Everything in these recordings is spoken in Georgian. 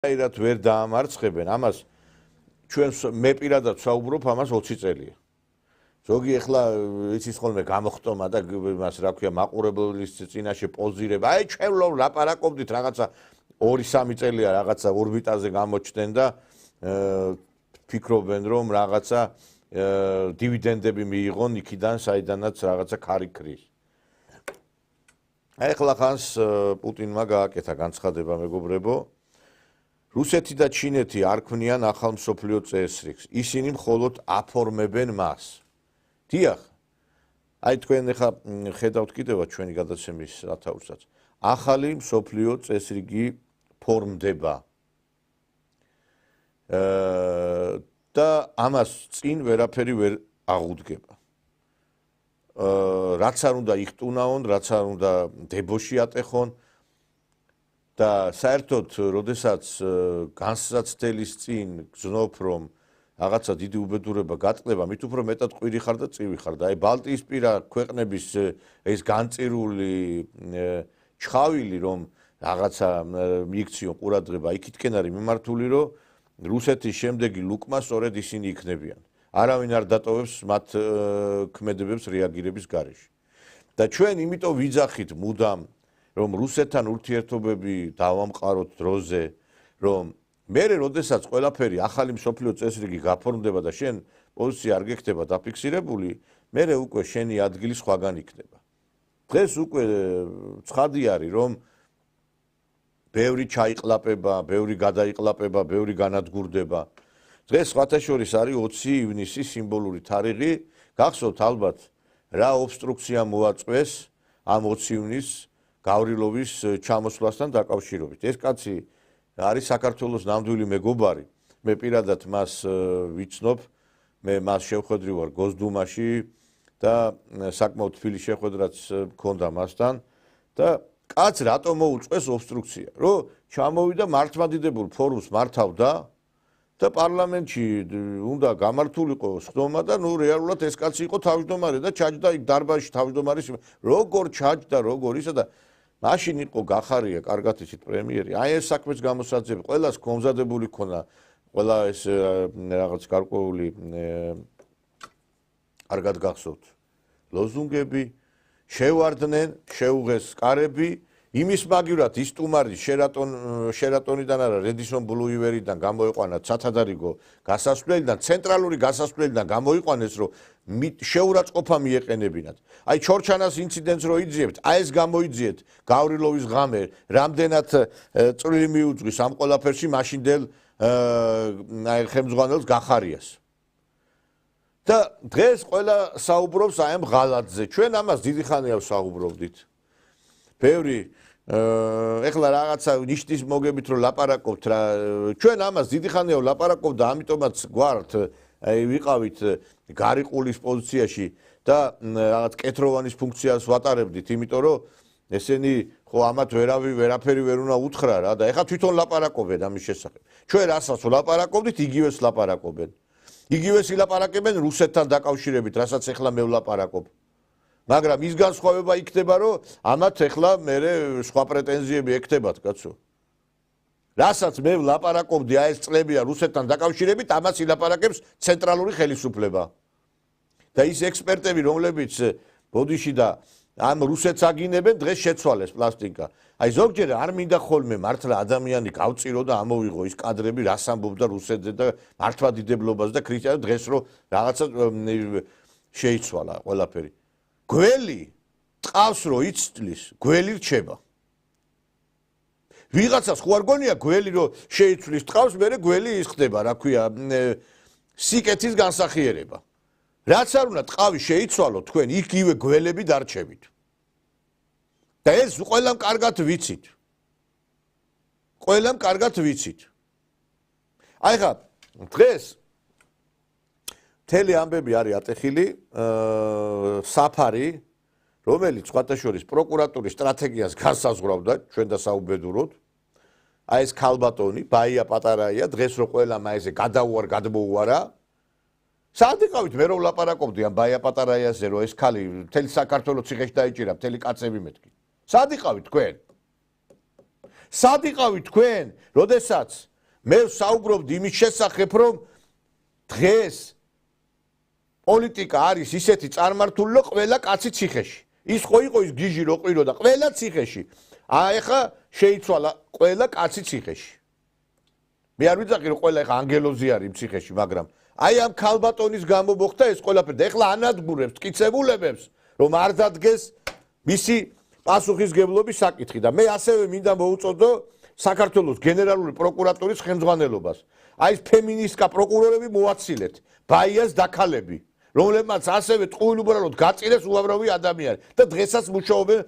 აირად ვერ დაამარცხებენ ამას ჩვენ მე პირადად საუბრობ ამას 20 წელია. ზოგი ახლა იცის ხოლმე გამოხტომა და მას რა ქვია მაყურებლის წინაშე პოზირება. აი ჩვენ ლაპარაკობდით რაღაცა 2-3 წელია რაღაცა ორბიტაზე გამოჩნდნენ და ფიქრობენ რომ რაღაცა დივიდენდები მიიღონ იქიდან საიდანაც რაღაცა ქარი ქრის. აი ახლა ხანს პუტინმა გააკეთა განცხადება მეგობრებო. რუსეთი და ჩინეთი არ ქმნიან ახალ მსოფლიო წესრიგს. ისინი მხოლოდ აფორმებენ მას. დიახ. აი თქვენ ახლა ხედავთ კიდევაც ჩვენი გადაცემის ათაურსაც. ახალი მსოფლიო წესრიგი ფორმდება. და ამას წინ ვერაფერი ვერ აღუდგება. რაც არ უნდა იხტუნაონ, რაც არ უნდა დებოში ატეხონ და საერთოდ როდესაც განსაცდელის წინ გზნობ რომ რაღაცა დიდი უბედურება გატყდება, მით უფრო მეტად ყვირი ხარ და წივი ხარ და აი ბალტიისპირა ქვეყნების ეს განწირული ჩხავილი რომ რაღაცა მიიქციონ ყურადღება იქითკენ არის მიმართული რომ რუსეთის შემდეგი ლუკმა სწორედ ისინი იქნებიან. არავინ არ დატოვებს მათ ქმედებებს რეაგირების გარეშე. და ჩვენ იმიტომ ვიძახით მუდამ რომ რუსეთთან ურთიერთობები დავამყაროთ დროზე, რომ მერე როდესაც ყველაფერი ახალი მსოფლიო წესრიგი გაფორმდება და შენ პოზიცია არ გექნება დაფიქსირებული, მერე უკვე შენი ადგილი სხვაგან იქნება. დღეს უკვე ცხადი არის რომ ბევრი ჩაიყლაპება, ბევრი გადაიყლაპება, ბევრი განადგურდება. დღეს სხვათა შორის არის 20 ივნისი სიმბოლური თარიღი. გახსოვთ ალბათ რა ობსტრუქცია მოაწყვეს ამ 20 ივნისს გავრილოვის ჩამოსვლასთან დაკავშირებით. ეს კაცი არის საქართველოს ნამდვილი მეგობარი. მე პირადად მას ვიცნობ, მე მას შევხვედრი ვარ გოსდუმაში და საკმაოდ თბილი შეხვედრაც მქონდა მასთან და კაც რატომ მოუწყვეს ობსტრუქცია? რომ ჩამოვიდა მართლმადიდებულ ფორუმს მართავდა და პარლამენტში უნდა გამართულიყო სხდომა და ნუ რეალურად ეს კაცი იყო თავმჯდომარე და ჩაჯდა იქ დარბაზში თავმჯდომარის როგორ ჩაჯდა როგორ ისა და მაშინ იყო გახარია კარგად ისეთ პრემიერი. აი ეს საქმეც გამოსაძები ყველას კონზადებული ქონა ყველა ეს რაღაც გარკვეული კარგად გახსოვთ ლოზუნგები შევარდნენ შეუღეს კარები იმის მაგივრად ისტუმარი შერატონიდან არა რედისონ ბლუივერიდან გამოიყვანა ცათადარიგო გასასვლელიდან ცენტრალური გასასვლელიდან გამოიყვანეს რომ შეურაცხყოფა მიეყენებინათ. აი ჩორჩანას ინციდენტს რო იძიებთ, აი ეს გამოიძიეთ გავრილოვის ღამე, რამდენად წვლილი მიუძღვის ამ ყველაფერში მაშინდელ აი ხელმძღვანელს გახარიას. და დღეს ყველა საუბრობს აი ამ ღალატზე. ჩვენ ამას დიდი ხანია საუბრობდით. ბევრი ეხლა რაღაცა ნიშნის მოგებით რომ ლაპარაკობთ რა ჩვენ ამას დიდი ხანია ვლაპარაკობ და ამიტომაც გვართ აი ვიყავით გარიყულის პოზიციაში და რაღაც კეთროვანის ფუნქციას ვატარებდით, იმიტომ რომ ესენი ხო ამათ ვერაფერი ვერ უნდა უთხრა რა და ეხლა თვითონ ლაპარაკობენ ამის შესახებ. ჩვენ რასაც ვლაპარაკობდით, იგივეს ლაპარაკობენ. იგივეს ილაპარაკებენ რუსეთთან დაკავშირებით, რასაც ეხლა მე ვლაპარაკობ. მაგრამ ის განსხვავება იქნება, რომ ამათ ეხლა მერე სხვა პრეტენზიები ექთებათ, კაცო. რასაც მე ვლაპარაკობდი აი ეს წლებია რუსეთთან დაკავშირებით, ამას ილაპარაკებს ცენტრალური ხელისუფლება. და ის ექსპერტები, რომლებიც ბოდიში და ამ რუსეთს აგინებენ, დღეს შეცვალეს პლასტინკა. აი ზოგჯერ არ მინდა ხოლმე მართლა ადამიანი გავწირო და ამოვიღო ის კადრები, რას ამბობდა რუსეთზე და მართლმადიდებლობას და ქრისტიანობას დღეს რო რაღაცა შეიცვალა ყველაფერი. გველი ტყავს რო იცვლის, გველი რჩება. ვიღაცას ხო არ გონია გველი რო შეიცვლის ტყავს, მერე გველი ის ხდება, რა ქვია, სიკეთის განსახიერება. რაც არ უნდა ტყავი შეიცვალო, თქვენ იგივე გველები დარჩებით. და ეს ყველამ კარგად ვიცით. ყველამ კარგად ვიცით. აი ხა დღეს მთელი ამბები არის ატეხილი, საფარი, რომელიც სხვათა შორის პროკურატურის სტრატეგიას განსაზღვრავდა, ჩვენ და საუბედუროთ. აი ეს ქალბატონი, ბაია პატარაია, დღეს რო ყველა მაეზე გადმოუარა. სად იყავით მე რო ვლაპარაკობდი ამ ბაია პატარაიაზე, რომ ეს ქალი მთელი საქართველოს ციხეში დაიჭირა, მთელი კაცები მეთქი. სად იყავით თქვენ? სად იყავით თქვენ, როდესაც მე ვსაუბრობ იმის შესახებ, რომ დღეს პოლიტიკა არის ისეთი წარმართული, რომ ყველა კაცი ციხეში. ის ხო იყო ის გიჟი რო ყვიროდა, ყველა ციხეში. ეხა შეიცვალა ყველა კაცი ციხეში. მე არ ვიცახი რომ ყველა ეხა ანგელოზი არის ციხეში, მაგრამ აი ამ ქალბატონის გამო მოხდა ეს ყველაფერი და ეხლა ანადგურებს მტკიცებულებებს, რომ არ დადგეს მისი პასუხისგებლობის საკითხი და მე ასევე მინდა მოვუწოდო საქართველოს გენერალური პროკურატურის ხელმძღვანელობას. აი ეს ფემინისტკა პროკურორები მოაცილეთ, ბაიას დაქალები, რომლებმაც ასევე ტყუილუბრალოდ გაწირეს უამრავი ადამიანი და დღესაც მუშაობენ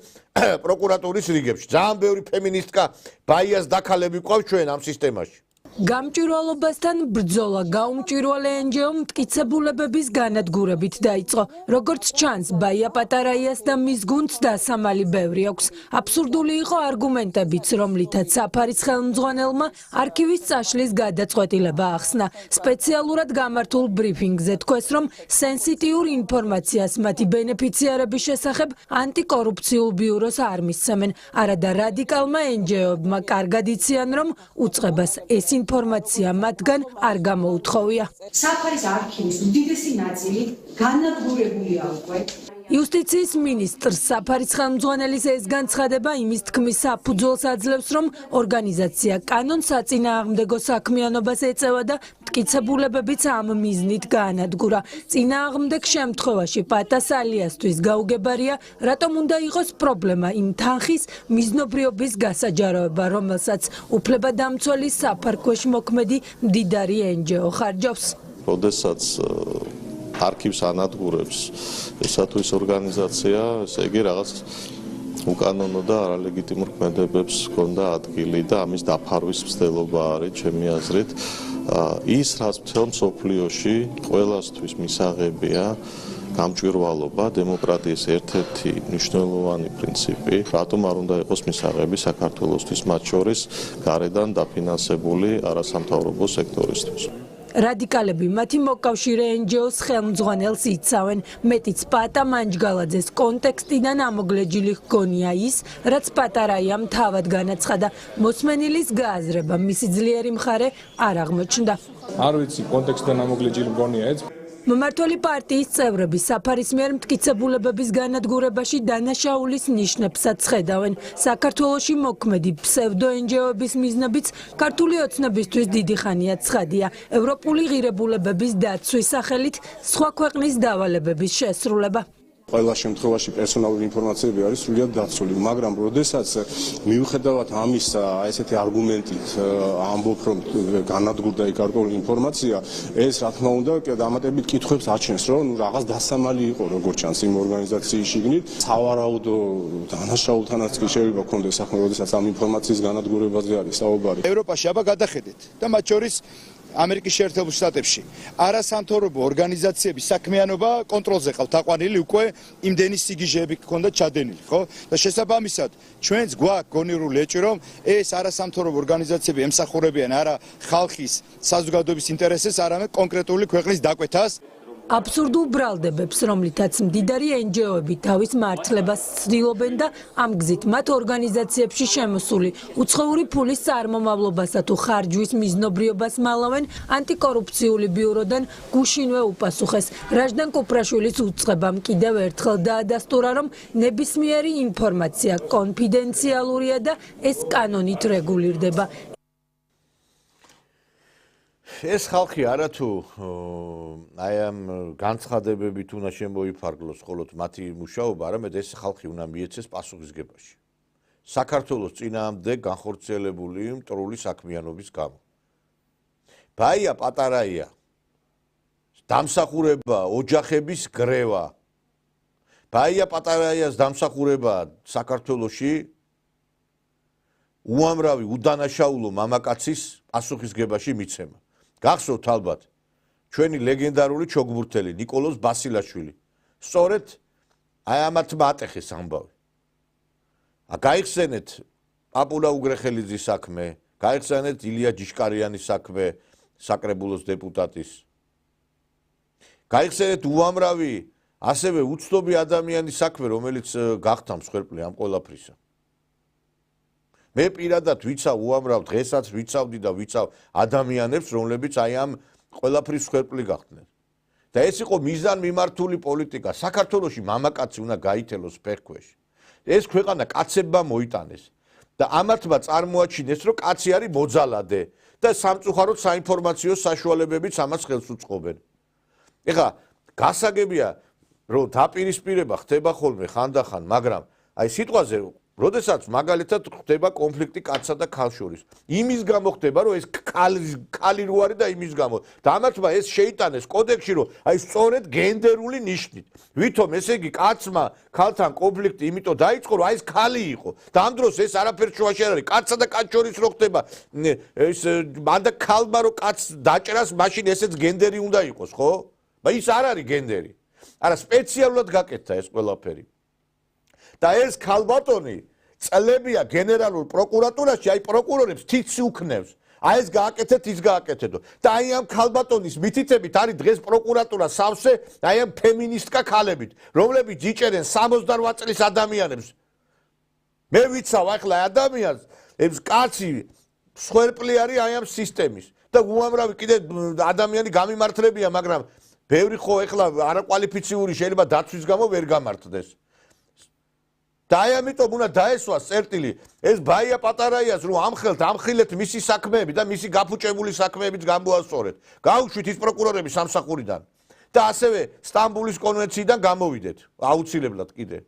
პროკურატურის რიგებში. ძალიან ბევრი ფემინისტკა ბაიას დაქალები ყავს ჩვენ ამ სისტემაში. გამჭვირვალობასთან ბრძოლა გაუმჭვირვალე ენჯეომ მტკიცებულებების განადგურებით დაიწყო. როგორც ჩანს, ბაია პატარაიას და მის გუნდს დასამალი ბევრი აქვს. აბსურდული იყო არგუმენტებიც, რომლითაც საფარის ხელმძღვანელმა არქივის წაშლის გადაწყვეტილება ახსნა. სპეციალურად გამართულ ბრიფინგზე თქვეს, რომ სენსიტიურ ინფორმაციას მათი ბენეფიციარების შესახებ ანტიკორუფციულ ბიუროს არ მისცემენ. არადა რადიკალმა ენჯეობმა კარგად იციან, რომ უწყებას ეს ინფორმაცია მათგან არ გამოუთხოვია. საფარის არქივის უდიდესი ნაწილი განადგურებულია უკვე. იუსტიციის მინისტრს საფარის ხელმძღვანელის ეს განცხადება იმის თქმის საფუძველს აძლევს, რომ ორგანიზაცია კანონს საწინააღმდეგო საქმიანობას ეწევა და მტკიცებულებებიც ამ მიზნით გაანადგურა. წინააღმდეგ შემთხვევაში პატასალიასთვის გაუგებარია, რატომ უნდა იყოს პრობლემა იმ თანხის მიზნობრიობის გასაჯაროება, რომელსაც უფლებადამცველი საფარქვეშ მოქმედი მდიდარი ენჯეო ხარჯავს. როდესაც არქივს ანადგურებს ესათვის ორგანიზაცია, ესე იგი რაღაც უკანონო და არალეგიტიმურ ქმედებებს ჰქონდა ადგილი და ამის დაფარვის მცდელობა არის ჩემი აზრით. ის რაც მთელ მსოფლიოში ყველასთვის მისაღებია გამჭვირვალობა, დემოკრატიის ერთ-ერთი მნიშვნელოვანი პრინციპი, რატომ არ უნდა იყოს მისაღები საქართველოსთვის, მათ შორის გარედან დაფინანსებული არასამთავრობო სექტორისთვის. რადიკალები მათი მოკავშირე ენჯეოს ხელმძღვანელს იცავენ. მეტიც პატა მანჯგალაძეს კონტექსტიდან ამოგლეჯილი ჰგონია ის, რაც პატარაიამ თავად განაცხადა. მოსმენილის გააზრება მისი ძლიერი მხარე არ აღმოჩნდა. არ ვიცი, კონტექსტიდან ამოგლეჯილი მგონია ეს. მმართველი პარტიის წევრები საფარის მიერ მტკიცებულებების განადგურებაში დანაშაულის ნიშნებსაც ხედავენ. საქართველოში მოქმედი ფსევდო-ენჯეოების მიზნებიც ქართული ოცნებისთვის დიდი ხანია ცხადია. ევროპული ღირებულებების დაცვის სახელით სხვა ქვეყნის დავალებების შესრულება. ყველა შემთხვევაში პერსონალური ინფორმაციები არის სრულიად დაცული, მაგრამ როდესაც მიუხედავად ამისა, ესეთი არგუმენტით ამბობ, რომ განადგურდა იქ გარკვეული ინფორმაცია, ეს რა თქმა უნდა დამატებით კითხვებს აჩენს, რომ რაღაც დასამალი იყო როგორც ჩანს იმ ორგანიზაციის შიგნით, სავარაუდო დანაშაულთანაც კი შეიძლება ქონდეს ახლა როდესაც ამ ინფორმაციის განადგურებაზე არის საუბარი. ევროპაში აბა გადახედეთ და მათ შორის ამერიკის შეერთებულ შტატებში არასამთავრობო ორგანიზაციების საქმიანობა კონტროლზე ყავთ აყვანილი უკვე იმდენი სიგიჟეები გქონდა ჩადენილი, ხო? და შესაბამისად ჩვენც გვაქვს გონივრული ეჭვი, რომ ეს არასამთავრობო ორგანიზაციები ემსახურებიან არა ხალხის საზოგადოების ინტერესებს, არამედ კონკრეტული ქვეყნის დაკვეთას. აბსურდულ ბრალდებებს, რომლითაც მდიდარი ენჯეოები თავის მართლებას ცდილობენ და ამ გზით მათ ორგანიზაციებში შემოსული უცხოური ფულის წარმომავლობასა თუ ხარჯვის მიზნობრიობას მალავენ, ანტიკორუფციული ბიუროდან გუშინვე უპასუხეს. რაჟდან კუპრაშვილის უწყებამ კიდევ ერთხელ დაადასტურა, რომ ნებისმიერი ინფორმაცია კონფიდენციალურია და ეს კანონით რეგულირდება. ეს ხალხი არათუ აი ამ განცხადებებით უნდა შემოიფარგლოს მხოლოდ მათი მუშაობა, არამედ ეს ხალხი უნდა მიეცეს პასუხისგებაში. საქართველოს წინააღმდეგ განხორციელებული მტრული საქმიანობის გამო. ბაია პატარაია, დამსახურება ოჯახების გრევა. ბაია პატარაიას დამსახურება საქართველოში უამრავი უდანაშაულო მამაკაცის პასუხისგებაში მიცემა. გახსოვთ ალბათ ჩვენი ლეგენდარული ჩოგბურთელი ნიკოლოზ ბასილაშვილი. სწორედ აი ამათმა ატეხეს ამბავი. გაიხსენეთ პაპულა უგრეხელიძის საქმე, გაიხსენეთ ილია ჯიშკარიანის საქმე, საკრებულოს დეპუტატის. გაიხსენეთ უამრავი ასევე უცნობი ადამიანის საქმე, რომელიც გახდა მსხვერპლი ამ ყველაფრისა. მე პირადად ვიცავ უამრავ დღესაც ვიცავდი და ვიცავ ადამიანებს, რომლებიც აი ამ ყველაფრის მსხვერპლი გახდნენ. და ეს იყო მიზანმიმართული პოლიტიკა. საქართველოში მამაკაცი უნდა გაითელოს ფეხქვეშ. ეს ქვეყანა კაცებმა მოიტანეს და ამათმა წარმოაჩინეს, რომ კაცი არის მოძალადე და სამწუხაროდ საინფორმაციო საშუალებებიც ამას ხელს უწყობენ. ეხლა გასაგებია, რომ დაპირისპირება ხდება ხოლმე ხანდახან, მაგრამ აი სიტყვაზე როდესაც მაგალითად ხდება კონფლიქტი კაცსა და ქალს შორის. იმის გამო ხდება, რომ ეს ქალი რო არის და იმის გამო. და ამათმა ეს შეიტანეს კოდექსში, რომ აი სწორედ გენდერული ნიშნით. ვითომ ესე იგი კაცმა ქალთან კონფლიქტი იმიტომ დაიწყო, რომ აი ეს ქალი იყო. და ამ დროს ეს არაფერი შუაში არ არის. კაცსა და კაც შორის რო ხდება ეს მანდა ქალმა რო კაცს დაჭრას, მაშინ ესეც გენდერი უნდა იყოს, ხო? მაგრამ ის არ არის გენდერი. არა სპეციალურად გაკეთდა ეს ყველაფერი. და ეს ქალბატონი წლებია გენერალურ პროკურატურაში, აი პროკურორებს თითს უქნევს. აი ეს გააკეთეთ, ის გააკეთეთო. და აი ამ ქალბატონის მითითებით არის დღეს პროკურატურა სავსე აი ამ ფემინისტკა ქალებით, რომლებიც იჭერენ 68 წლის ადამიანებს. მე ვიცავ ახლა ადამიანს, ეს კაცი მსხვერპლი არის აი ამ სისტემის და უამრავი კიდე ადამიანი გამიმართლებია, მაგრამ ბევრი ხო ახლა არაკვალიფიციური შეიძლება დაცვის გამო ვერ გამართდეს. და აი ამიტომ უნდა დაესვას წერტილი ეს ბაია პატარაიას რომ ამხილეთ მისი საქმეები და მისი გაფუჭებული საქმეებიც გამოასწორეთ. გაუშვით ის პროკურორები სამსახურიდან და ასევე სტამბულის კონვენციიდან გამოვიდეთ აუცილებლად კიდე.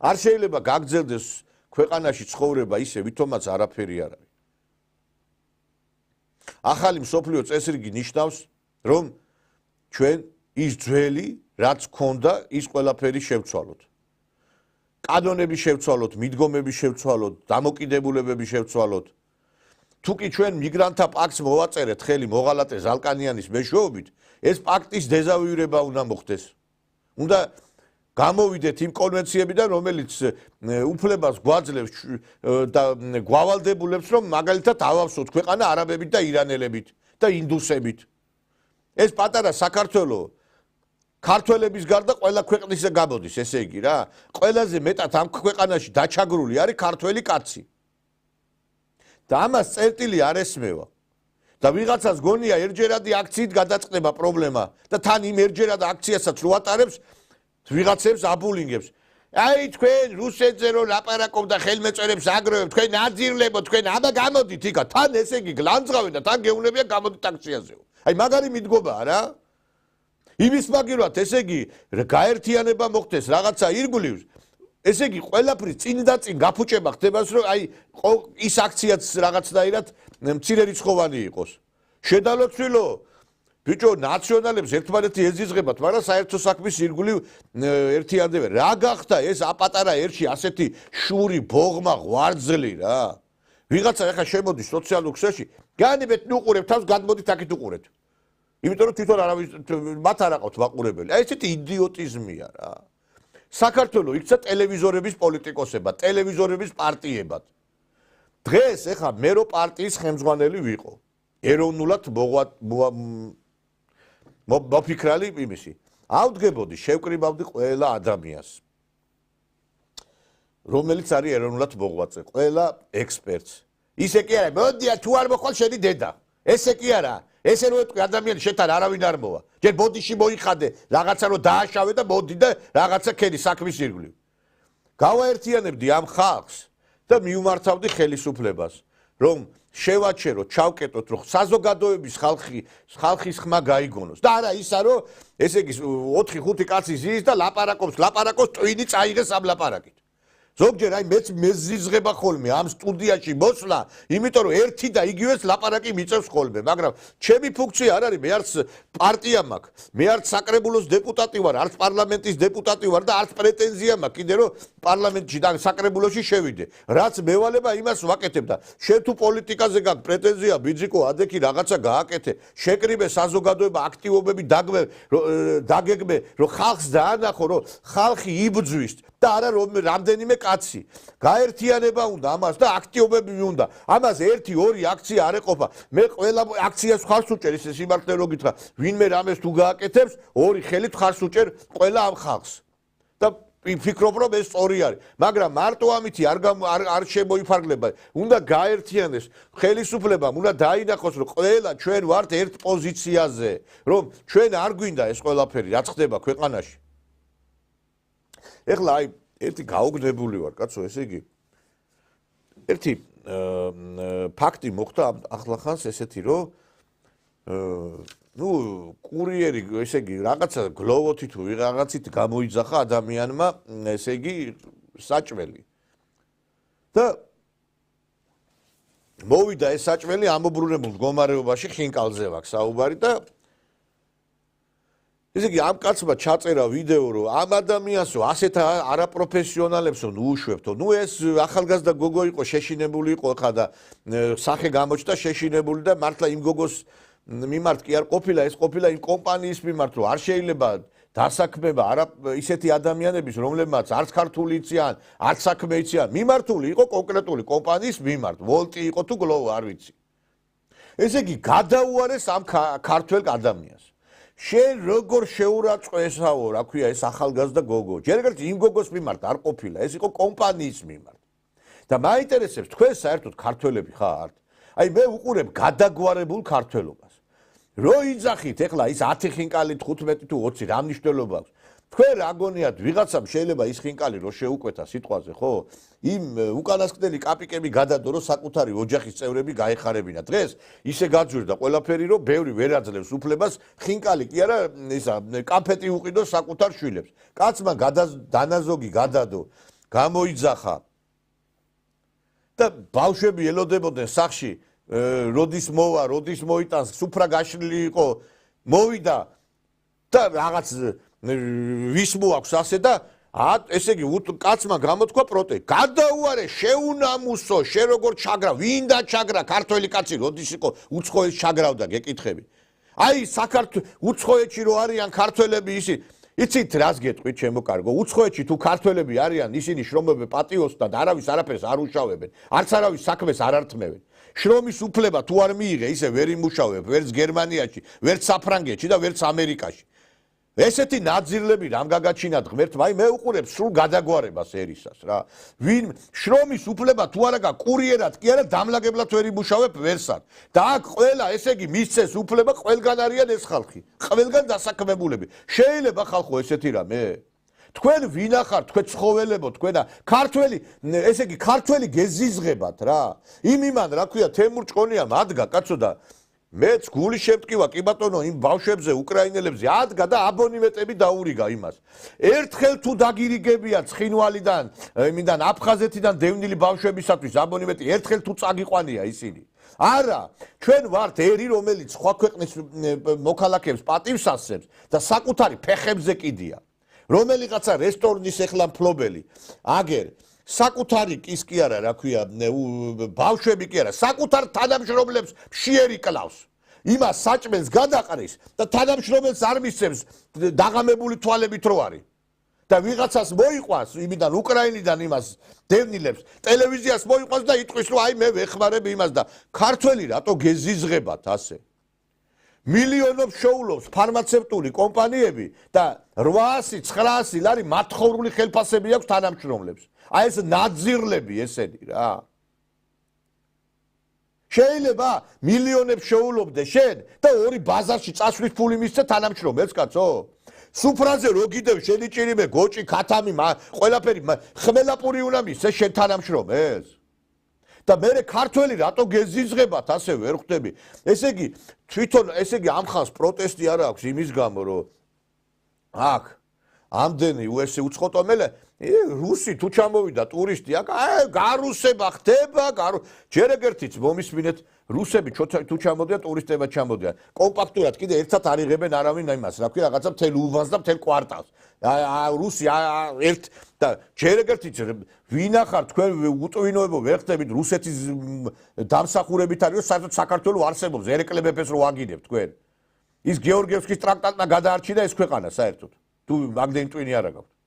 არ შეიძლება გაგრძელდეს ქვეყანაში ცხოვრება ისე ვითომაც არაფერი არ არის. ახალი მსოფლიო წესრიგი ნიშნავს რომ ჩვენ ის ძველი რაც ქონდა ის ყველაფერი შევცვალოთ. კანონები შევცვალოთ, მიდგომები შევცვალოთ, დამოკიდებულებები შევცვალოთ. თუ კი ჩვენ მიგრანტთა პაქტს მოვაწერეთ ხელი მოღალატე ზალკანიანის მეშვეობით, ეს პაქტის დეზავიურება უნდა მოხდეს. უნდა გამოვიდეთ იმ კონვენციებიდან, რომელიც უფლებას გვაძლევს და გვავალდებულებს, რომ მაგალითად ავავსოთ ქვეყანა არაბებით და ირანელებით და ინდუსებით. ეს პატარა საქართველო ქართველების გარდა ყველა ქვეყნისა გამოდის, ესე იგი რა. ყველაზე მეტად ამ ქვეყანაში დაჩაგრული არის ქართველი კაცი. და ამას წერტილი არ ესმევა. და ვიღაცას გონია ერთჯერადი აქციით გადაწყდება პრობლემა და თან იმ ერთჯერად აქციასაც რო ატარებს ვიღაცებს აბულინგებს. აი თქვენ რუსეთზე რო ლაპარაკობ და ხელმეწერებს აგროვებ, თქვენ აძირლებო, თქვენ აბა გამოდით იქა, თან ესე იგი გლანძღავენ და თან გეუნებია გამოდით აქციაზეო. აი მაგარი მიდგომაა რა. იმის მაგივრად ესე იგი გაერთიანება მოხდეს რაღაცა ირგვლივს, ესე იგი ყველაფრის წინ და წინ გაფუჭება ხდებას, რომ აი ის აქციაც რაღაცნაირად მცირერიცხოვანი იყოს. შედალოცვილო ბიჭო ნაციონალებს ერთმანეთი ეზიზღებათ, მაგრამ საერთო საქმის ირგვლივ ერთიანდებენ. რა გახდა ეს აპატარა ერთში ასეთი შური ბოღმა ღვარძლი რა. ვიღაცა ახლა შემოდის სოციალურ ქსელში, განებეთ ნუყურებ თავს, გადმოდით აქეთ უყურეთ. იმიტომ რომ თვითონ არავის მათ არ აყავთ მაყურებელი. აი ესეთი იდიოტიზმია რა. საქართველო იქცა ტელევიზორების პოლიტიკოსებად, ტელევიზორების პარტიებად. დღეს ეხა მერო პარტიის ხელმძღვანელი ვიყო. ეროვნულად მოფიქრალი იმისი. ავდგებოდი, შევკრიბავდი ყველა ადამიანს. რომელიც არის ეროვნულად მოღვაწე, ყველა ექსპერტს. ისე კი არა, მოდია თუ არ მოხვალ შენი დედა. ესე კი არა. ესე რო ეთქვი ადამიანი შეთან არავინ არ მოვა. ჯერ ბოდიში მოიხადე, რაღაცა რო დააშავე და მოდი და რაღაცა ქენი საქმის ირგვლივ. გავაერთიანებდი ამ ხალხს და მიუმართავდი ხელისუფლებას, რომ შევაჩერო, ჩავკეტოთ, რომ საზოგადოების ხალხის ხმა გაიგონოს. და არა ისა, რომ ესე იგი 4-5 კაცი ზის და ლაპარაკობს ტვინი წაიღეს ამ ლაპარაკით. ზოგჯერ აი მეც მეზიზღება ხოლმე ამ სტუდიაში მოსვლა, იმიტომ რომ ერთი და იგივეს ლაპარაკი მიწევს ხოლმე, მაგრამ ჩემი ფუნქცია არ არის, მე არც პარტია მაქვს, მე არც საკრებულოს დეპუტატი ვარ, არც პარლამენტის დეპუტატი ვარ და არც პრეტენზია მაქვს კიდე რომ პარლამენტში და საკრებულოში შევიდე. რაც მევალება იმას ვაკეთებ და შენ თუ პოლიტიკაზე გაქვს პრეტენზია, ბიძიკო, ადექი რაღაცა გააკეთე, შეკრიბე საზოგადოება აქტივობები დაგეგმე, რომ ხალხს დაანახო, რომ ხალხი იბძვის და არა რომ რამდენიმე კაცი. გაერთიანება უნდა ამას და აქტივობები უნდა. ამას 1-2 აქცია არ ეყოფა. მე ყველა აქციას ხარს უჭერ, ისე სიმართლე რო გითხრა, ვინმე რამეს თუ გააკეთებს, 2 ხელით ხარს უჭერ ყველა ამ ხალხს. და ფიქრობ რომ ეს სწორი არის, მაგრამ მარტო ამითი არ შემოიფარგლება. უნდა გაერთიანდეს ხელისუფლებამ, უნდა დაინახოს რომ ყველა ჩვენ ვართ ერთ პოზიციაზე, რომ ჩვენ არ გვინდა ეს ყველაფერი რაც ხდება ქვეყანაში. ეხლა აი ერთი გაოგნებული ვარ, კაცო, ესე იგი ერთი ფაქტი მოხდა ახლახანს ესეთი რომ კურიერი ესე იგი რაღაცა გლოვოთი თუ რაღაცით გამოიძახა ადამიანმა ესე იგი საჭმელი და მოვიდა ეს საჭმელი ამობრუნებულ მდგომარეობაში ხინკალზე ვაქვს საუბარი და ესე იგი ამ კაცმა ჩაწერა ვიდეო რომ ამ ადამიანსო ასეთ არაპროფესიონალებსო უუშვებთო ეს ახალგაზრდა გოგო იყო შეშინებული იყო ხა და სახე გამოჩნდა შეშინებული და მართლა იმ გოგოს მიმართ კი არ ყოფილა ეს ყოფილა იმ კომპანიის მიმართ რომ არ შეიძლება დასაქმება ისეთი ადამიანების რომლებმაც არც ქართული იციან არც საქმე იციან მიმართული იყო კონკრეტული კომპანიის მიმართ ვოლტი იყო თუ გლოვო არ ვიცი ესე იგი გადაუარეს ამ ქართველ ადამიანს შენ როგორ შეურაცხო ესაო რა ქვია ეს ახალგაზრდა გოგო ჯერ ერთი იმ გოგოს მიმართ არ ყოფილა ეს იყო კომპანიის მიმართ და მაინტერესებს თქვენ საერთოდ ქართველები ხართ აი მე უყურებ გადაგვარებულ ქართველობას რო იძახით ეხლა ის 10 ხინკალი 15 თუ 20 რა მნიშვნელობა აქვს თქვენ რა გონიათ ვიღაცამ შეიძლება ის ხინკალი რო შეუკვეთა სიტყვაზე ხო იმ უკანასკნელი კაპიკები გადადო რომ საკუთარი ოჯახის წევრები გაეხარებინა დღეს ისე გაძვირდა ყველაფერი რომ ბევრი ვერ აძლევს უფლებას ხინკალი კი არა ისა კამფეტი უყიდოს საკუთარ შვილებს კაცმა დანაზოგი გადადო გამოიძახა და ბავშვები ელოდებოდნენ სახში როდის მოვა, როდის მოიტანს, სუფრა გაშლილი იყო, მოვიდა და რაღაც ვის მოაქვს ასე და ესე იგი კაცმა გამოთქვა პროტესტი. გადაუარე შეუნამუსო, შე როგორ ჩაგრა, ვინდა ჩაგრა, ქართველი კაცი როდის იყო უცხოეთს ჩაგრავდა, გეკითხები. აი საქართველოს უცხოეთში რო არიან ქართველები ისი იცით რას გეტყვით ჩემო კარგო უცხოეთში თუ ქართველები არიან ისინი შრომობენ პატიოსთან არავის არაფერს არ უშავებენ არც არავის საქმეს არ ართმევენ შრომის უფლება თუ არ მიიღე ისე ვერ იმუშავებ ვერც გერმანიაში ვერც საფრანგეთში და ვერც ამერიკაში ესეთი ნაძირლები რამ გაგაჩინათ ღმერთმა აი მე უყურებ სულ გადაგვარებას ერისას რა ვინ შრომის უფლება თუ არა გაქვს კურიერად კი არა დამლაგებლად ვერ იმუშავებ ვერსად და აქ ყველა ესე იგი მისცეს უფლება ყველგან არიან ეს ხალხი ყველგან დასაქმებულები შეიძლება ხალხო ესეთი რამე თქვენ ვინ ახართ თქვენ ცხოველებო თქვენა ქართველი ესე იგი ქართველი გეზიზღებათ რა იმან რა ქვია თემურ ჭკონიამ ადგა კაცო და მეც გული შემტკივა კი ბატონო იმ ბავშვებზე უკრაინელებზე ადგა და აბონემენტები დაურიგა იმას ერთხელ თუ დაგირიგებია ცხინვალიდან იმიდან აფხაზეთიდან დევნილი ბავშვებისათვის აბონემენტი ერთხელ თუ წაგიყვანია ისინი არა ჩვენ ვართ ერი რომელიც სხვა ქვეყნის მოქალაქეებს პატივს ასწევს და საკუთარი ფეხებზე კიდია რომელიღაცა რესტორნის ეხლა მფლობელი აგერ საკუთარი ის კი არა რა ქვია ბავშვები კი არა საკუთარ თანამშრომლებს მშიერი კლავს იმას საჭმელს გადაყრის და თანამშრომელს არ მისცემს დაღამებული თვალებით რო არის და ვიღაცას მოიყვანს იმიდან უკრაინიდან იმას დევნილებს ტელევიზიას მოიყვანს და იტყვის რომ აი მე ვეხმარებ იმას და ქართველი რატო გეზიზღებათ ასე მილიონობს შოულობს ფარმაცევტული კომპანიები და 800-900 ლარი მათხოვრული ხელფასები აქვს თანამშრომლებს აი ეს ნაძირლები ესენი რა შეიძლება მილიონებს შოულობდე შენ და ორი ბაზარში წასვლის ფული მისცე თანამშრომელს კაცო სუფრაზე რო გიდევ შენი ჭირიმე გოჭი ქათამი ყველაფერი ხმელაპური უნდა მისცე შენ თანამშრომელს და მე ქართველი რატო გეზიზღებათ ასე ვერ ხვდები ესე იგი თვითონ ესე იგი ამ ხანს პროტესტი არ აქვს იმის გამო რომ აქ ამდენი ესე უცხოტო მელე რუსი თუ ჩამოვიდა ტურისტი აქ გარუსება ხდება ჯერ ეგერთიც მომისმინეთ რუსები თუ ჩამოდიან ტურისტებმა ჩამოდიან კომპაქტურად კიდე ერთად არ იღებენ არავინ იმას რა ქვია რაღაცა მთელ უბანს და მთელ კვარტალს რუსი ერთ და ჯერ ეგერთიც ვინ ახარ თქვენ უტვინოებო ვერ ხდებით რუსეთის დამსახურებით არის საერთოდ საქართველოს არსებობს ერეკლე მეფეს რო აგინებთ თქვენ ის გეორგიევსკის ტრაქტატმა გადაარჩინა ეს ქვეყანა საერთოდ თუ მაგდენი ტვინი არა გაქვთ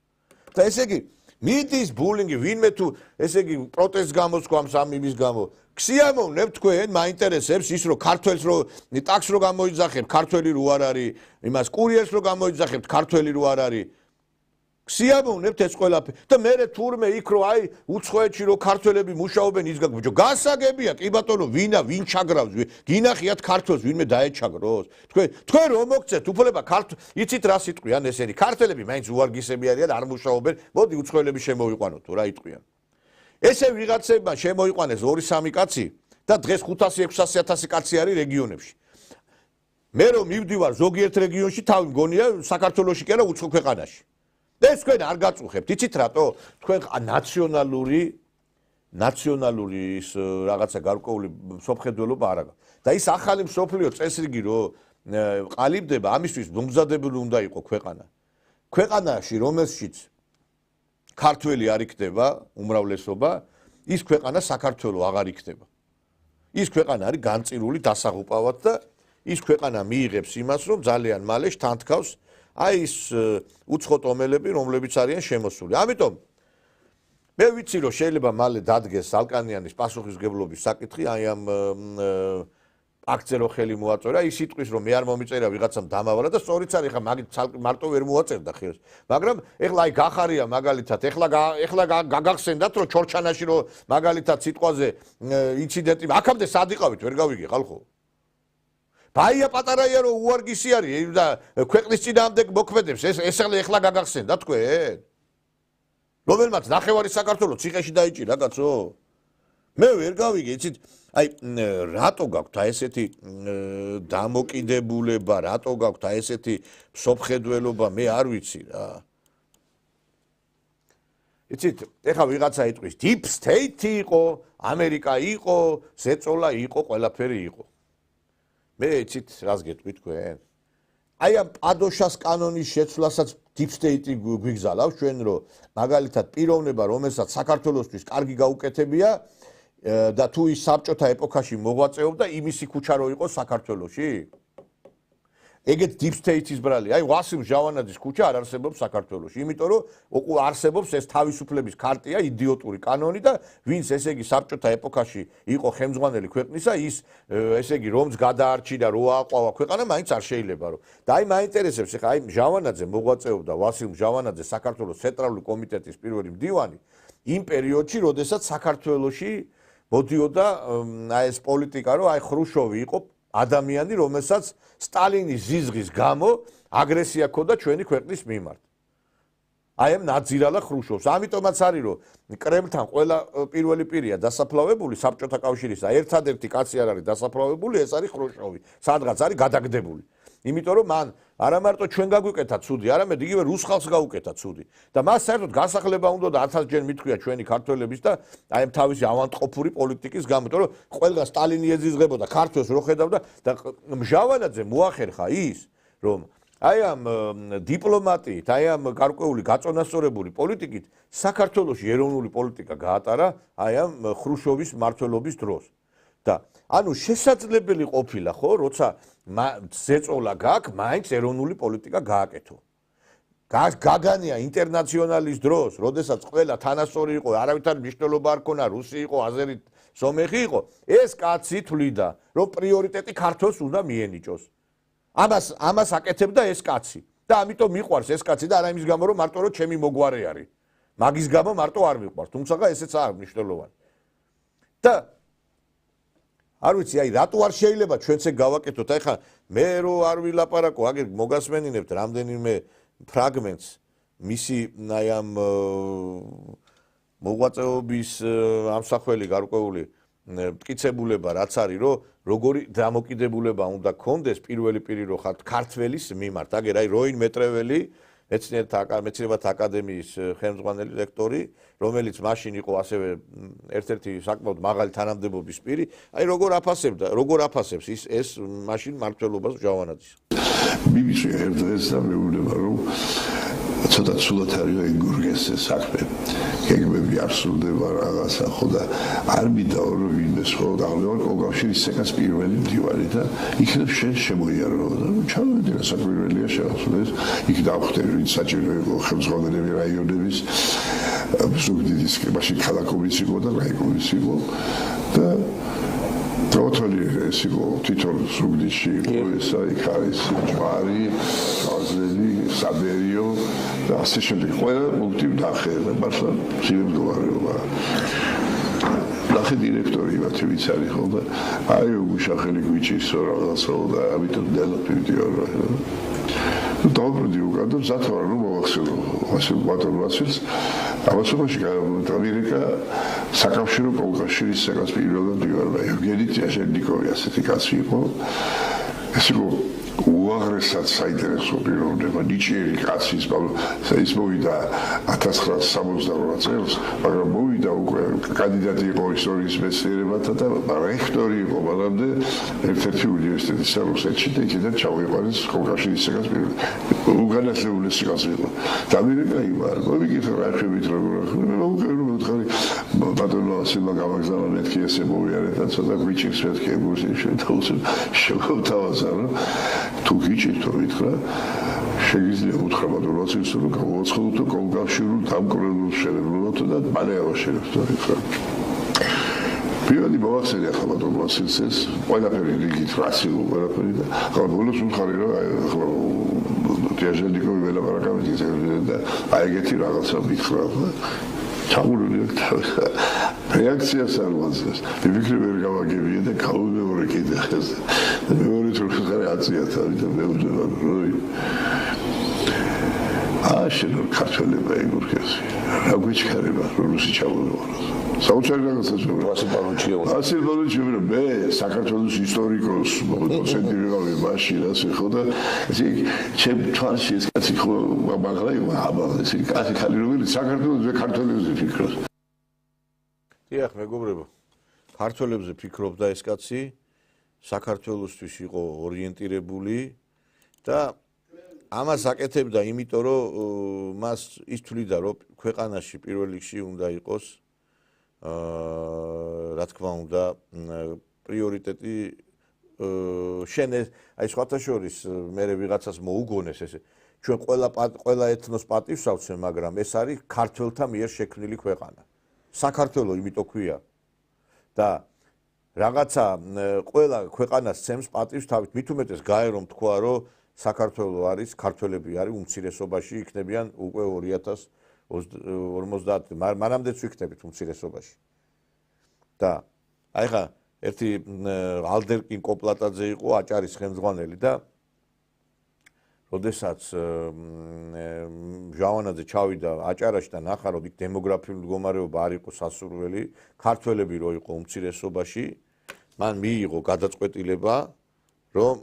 და ესე იგი მიდის ბულინგი ვინმე თუ ესე იგი პროტესტს გამოსქვამს ამ იმის გამო ქსიამოვნებ თქვენ მაინტერესებს ის რომ ქართველს რო ტაქს რო გამოიძახებ ქართველი რო არ არის იმას კურიერს რო გამოიძახებთ ქართველი რო არ არის გსიამოვნებთ ეს ყველაფერი და მე თურმე იქ რო აი უცხოეთში რო ქართველები მუშაობენ ის გაგბიჯო გასაგებია კი ბატონო ვინ ჩაგრავს გინახიათ ქართველს ვინმე დაეჩაგროს თქვენ რომ მოგცეთ უფლება იცით რა სიტყვიან ესენი ქართველები მაინც უარგისები არიან არ მუშაობენ მოდი უცხოელები შემოიყვანოთ რა იტყვიან ესე ვიღაცებმა შემოიყვანეს 2-3 კაცი და დღეს 500-600 კაცი არის რეგიონებში მე რომ მივდივარ ზოგიერთ რეგიონში თავი მგონია საქართველოში კი არა უცხო ქვეყანაში ეს თქვენ არ გაწუხებთ იცით რატო თქვენ ნაციონალური ის რაღაცა გარკვეული მსოფლმხედველობა არ აქვს და ის ახალი მსოფლიო წესრიგი რო ყალიბდება ამისთვის მომზადებული უნდა იყოს ქვეყანაში რომელშიც ქართველი არ იქნება უმრავლესობა ის ქვეყანა საქართველო აღარ იქნება ის ქვეყანა არის განწირული დასაღუპავად და ის ქვეყანა მიიღებს იმას რომ ძალიან მალე შთანთქავს აი ის უცხო ტომელები რომლებიც არიან შემოსული ამიტომ მე ვიცი რომ შეიძლება მალე დადგეს ალკანიანის პასუხისგებლობის საკითხი აი ამ აქტზე რო ხელი მოაწერა ის სიტყვის რომ მე არ მომიწერა ვიღაცამ დამავალა და სწორიც არის ხა მაგით მარტო ვერ მოაწერდა ხელს მაგრამ ეხლა აი გახარია მაგალითად ეხლა გაგახსენდათ რომ ჩორჩანაში რომ მაგალითად სიტყვაზე ინციდენტი აქამდე სად იყავით ვერ გავიგე ხალხო ბაია პატარაია რომ უარგისი არის და ქვეყნის წინააღმდეგ მოქმედებს ეს ეხლა გაგახსენდა თქვენ რომელმაც ნახევარი საქართველოს ციხეში დაიჭირა კაცო მე ვერ გავიგე იცით აი რატო გაქვთ აი ესეთი დამოკიდებულება რატო გაქვთ აი ესეთი მსოფლმხედველობა მე არ ვიცი რა იცით ეხლა ვიღაცა იტყვის deep state იყო ამერიკა იყო ზეწოლა იყო ყველაფერი იყო მე იცით რას გეტყვი თქვენ აი ამ პადოშას კანონის შეცვლასაც deep state გვიგზალავს ჩვენ რომ მაგალითად პიროვნება რომელსაც საქართველოსთვის კარგი გაუკეთებია და თუ ის საბჭოთა ეპოქაში მოღვაწეობდა იმისი ქუჩა რო იყო საქართველოში ეგეთ deep state-ის ბრალი აი ვასილ ჟავანაძის ქუჩა არ არსებობს საქართველოში იმიტომ რომ არსებობს ეს თავისუფლების ქარტია იდიოტური კანონი და ვინც ესე იგი საბჭოთა ეპოქაში იყო ხელმძღვანელი ქვეყნისა ის ესე იგი რომს გადაარჩინა რო აყვავა ქვეყანა მაინც არ შეიძლება რომ და აი მაინტერესებს ხა აი ჟავანაძე მოღვაწეობდა ვასილ ჟავანაძე საქართველოს ცენტრალური კომიტეტის პირველი მდივანი იმ პერიოდში როდესაც საქართველოში მოდიოდა აი ეს პოლიტიკა რომ აი ხრუშოვი იყო ადამიანი რომელსაც სტალინის ზიზღის გამო აგრესია ქონდა ჩვენი ქვეყნის მიმართ აი ამ ნაძირალა ხრუშოვს ამიტომაც არის რომ კრემლთან ყველა პირველი პირია დასაფლავებული საბჭოთა კავშირისა ერთადერთი კაცი არ არის დასაფლავებული ეს არის ხრუშოვი სადღაც არის გადაგდებული იმიტომ რომ მან არა მარტო ჩვენ გაგვიკეთა ცუდი არამედ იგივე რუს ხალხს გაუკეთა ცუდი და მას საერთოდ გასახლება უნდა და 1000-ჯერ მithქვია ჩვენი ქართველების და აი ამ თავისი ავანტყოფური პოლიტიკის გამო იმიტომ რომ ყველგან სტალინი ეზიზღებოდა ქართველს რო ხედავდა და ჟავანაძე მოახერხა ის რომ აი ამ დიპლომატიით აი ამ გარკვეული გაწონასწორებული პოლიტიკით საქართველოში ეროვნული პოლიტიკა გაატარა აი ამ ხრუშოვის მმართველობის დროს და ანუ შესაძლებელი ყოფილა ხო როცა ზეწოლა გაქვს მაინც ეროვნული პოლიტიკა გააკეთო გაგანია ინტერნაციონალის დროს როდესაც ყველა თანასწორი იყო არავითარ მნიშვნელობა არ ქონა რუსი იყო აზერი სომეხი იყო ეს კაცი თვლიდა რომ პრიორიტეტი ქართლს უნდა მიენიჭოს ამას აკეთებდა ეს კაცი და ამიტომ მიყვარს ეს კაცი და არა იმის გამო რომ მარტო რომ ჩემი მოგვარე არის მაგის გამო მარტო არ მიყვარს თუმცა ესეც არის მნიშვნელოვანი და არ ვიცი აი რატო არ შეიძლება ჩვენც ეგ გავაკეთოთ აი ხა მე რო არ ვილაპარაკო აგერ მოგასმენინებთ რამდენიმე ფრაგმენტს მისი აი ამ მოღვაწეობის ამსახველი გარკვეული მტკიცებულება რაც არის რომ როგორი დამოკიდებულება უნდა გქონდეს პირველი პირი რო ხართ ქართველის მიმართ აგერ აი როინ მეტრეველი მეცნიერებათა აკადემიის ხელმძღვანელი ლექტორი რომელიც მაშინ იყო ასევე ერთ-ერთი საკმაოდ მაღალი თანამდებობის პირი აი როგორ აფასებს ეს მაშინ მმართველობას ჟავანაძის მივიწვი ერთ დღეს და მეუბნება რომ ცოტა ცუდად არის ეგურგეს საქმე გეგმები არ სრულდება რაღაცა ხო და არ მინდა რომ ვინმე ხო დაღლევა კავშირის საკაც პირველი მდივარი და იქნებ შემოიარო და ჩავედი რა საკვირველია შეასრულეს იქ დავხვდები ვინც საჭირო იყო ხელმძღვანელები რაიონების ზუგდიდის მაშინ ქალაქობის იყო და რაიონის იყო და ოთონი ეს იყო თვითონ სუგდიში იყო ესა იქ არის ჯვარი, ხაზელი, საბერიო და ასე შემდეგ ყველა პუნქტი ნახე და მართლა სიმდგომარეობა ნახე დირექტორი მათი ვიც არის ხო და აი უშახელი გვიჭისო რაღაცა და ამიტომ დელაფიდიო დავბრუნდი უკან და ზათვარ რომ მოვახსენო ასე ბატონ ვასილს ამასობაში ამერიკა საკავშირო კავშირის საკაც პირველად ვიყავ ევგენი ტიაშენიკოვი ასეთი კაცი იყო ეს იყო უაღრესად საინტერესო პიროვნება ნიჭიერი კაცი ის მოვიდა 1968 წელს მაგრამ მოვიდა უკვე კანდიდატი იყო ისტორიის მეცნიერებათა და რექტორი იყო მანამდე ერთ-ერთი უნივერსიტეტის რუსეთში და იქიდან ჩავიყვანეს კავშირის საკაც უგანასლებული კაცი იყო და ამერიკა იმარ მოვიკითხე რა ხვებით როგორ მოუხარი ბატონო ასილა გამაგზავნა მეთქი ესე მოვიარეთ და ცოტა გვიჭირს მეთქი გურსი შევთავაზა თუ გიჭირთ რომ ითხრა შეგიძლია უთხრა ბატონო ასილს რომ გავუაცხადოთ კონკავშირულ დამკვრეველ შენებლობათა და მალეავაშენებს და ითხრა პირველი მოვახსენე ახლა ბატონო ასილს ეს ყველაფერი რიგით რაცილო ყველაფერი და ახლა ბოლოს უთხარი რომ ახლა ტიაშენიკოვი ველაპარაკამით და აი ეგეთი რაღაცა მითხრა ჩამურული რეაქციას არ ვაძლევს. მიფიქრე ვერ გავაგებია და გავუმეორე კიდე ხეს. მეორე თუ ხარ აწია თავი და მეუბნება როი. შენ ქართველება ეგურქესი. რა გვიჩქარება რუსი ჩავულებო. საოცარი რაღაცა ასილ ბალუჩია მე საქართველოს ისტორიკოს დოცენტი ვიყავი მაშინ ასე ხო და ესე ჩემ თვალში ეს კაცი ხო მაგალითად აბა ეს კაცი ხალი რომელიც საქართველოს ქართველებზე ფიქრობს დიახ მეგობრებო ქართველებზე ფიქრობდა ეს კაცი საქართველოსთვის იყო ორიენტირებული და ამას აკეთებდა იმიტომ რომ მას ის თვლიდა რომ ქვეყანაში პირველ რიგში უნდა იყოს რა თქმა უნდა პრიორიტეტი შენ აი სხვათა შორის მე ვიღაცას მოუგონეს ესე ჩვენ ყველა ეთნოს პატივს ავცემ მაგრამ ეს არის ქართველთა მიერ შექმნილი ქვეყანა საქართველო იმიტომ ქვია და რაღაცა ყველა ქვეყანას ცემს პატივს თავით მით უმეტეს გაერო თქვა რომ საქართველო არის ქართველები არის უმცირესობაში იქნებიან უკვე 2050 მანამდეც ვიქნებით უმცირესობაში და აი ხა ერთი ალდერკინ კოპლატაძე იყო აჭარის ხელმძღვანელი და როდესაც ჟავანაძე ჩავიდა აჭარაში და ნახა რომ იქ დემოგრაფიული მდგომარეობა არ იყო სასურველი ქართველები რო იყო უმცირესობაში მან მიიღო გადაწყვეტილება რომ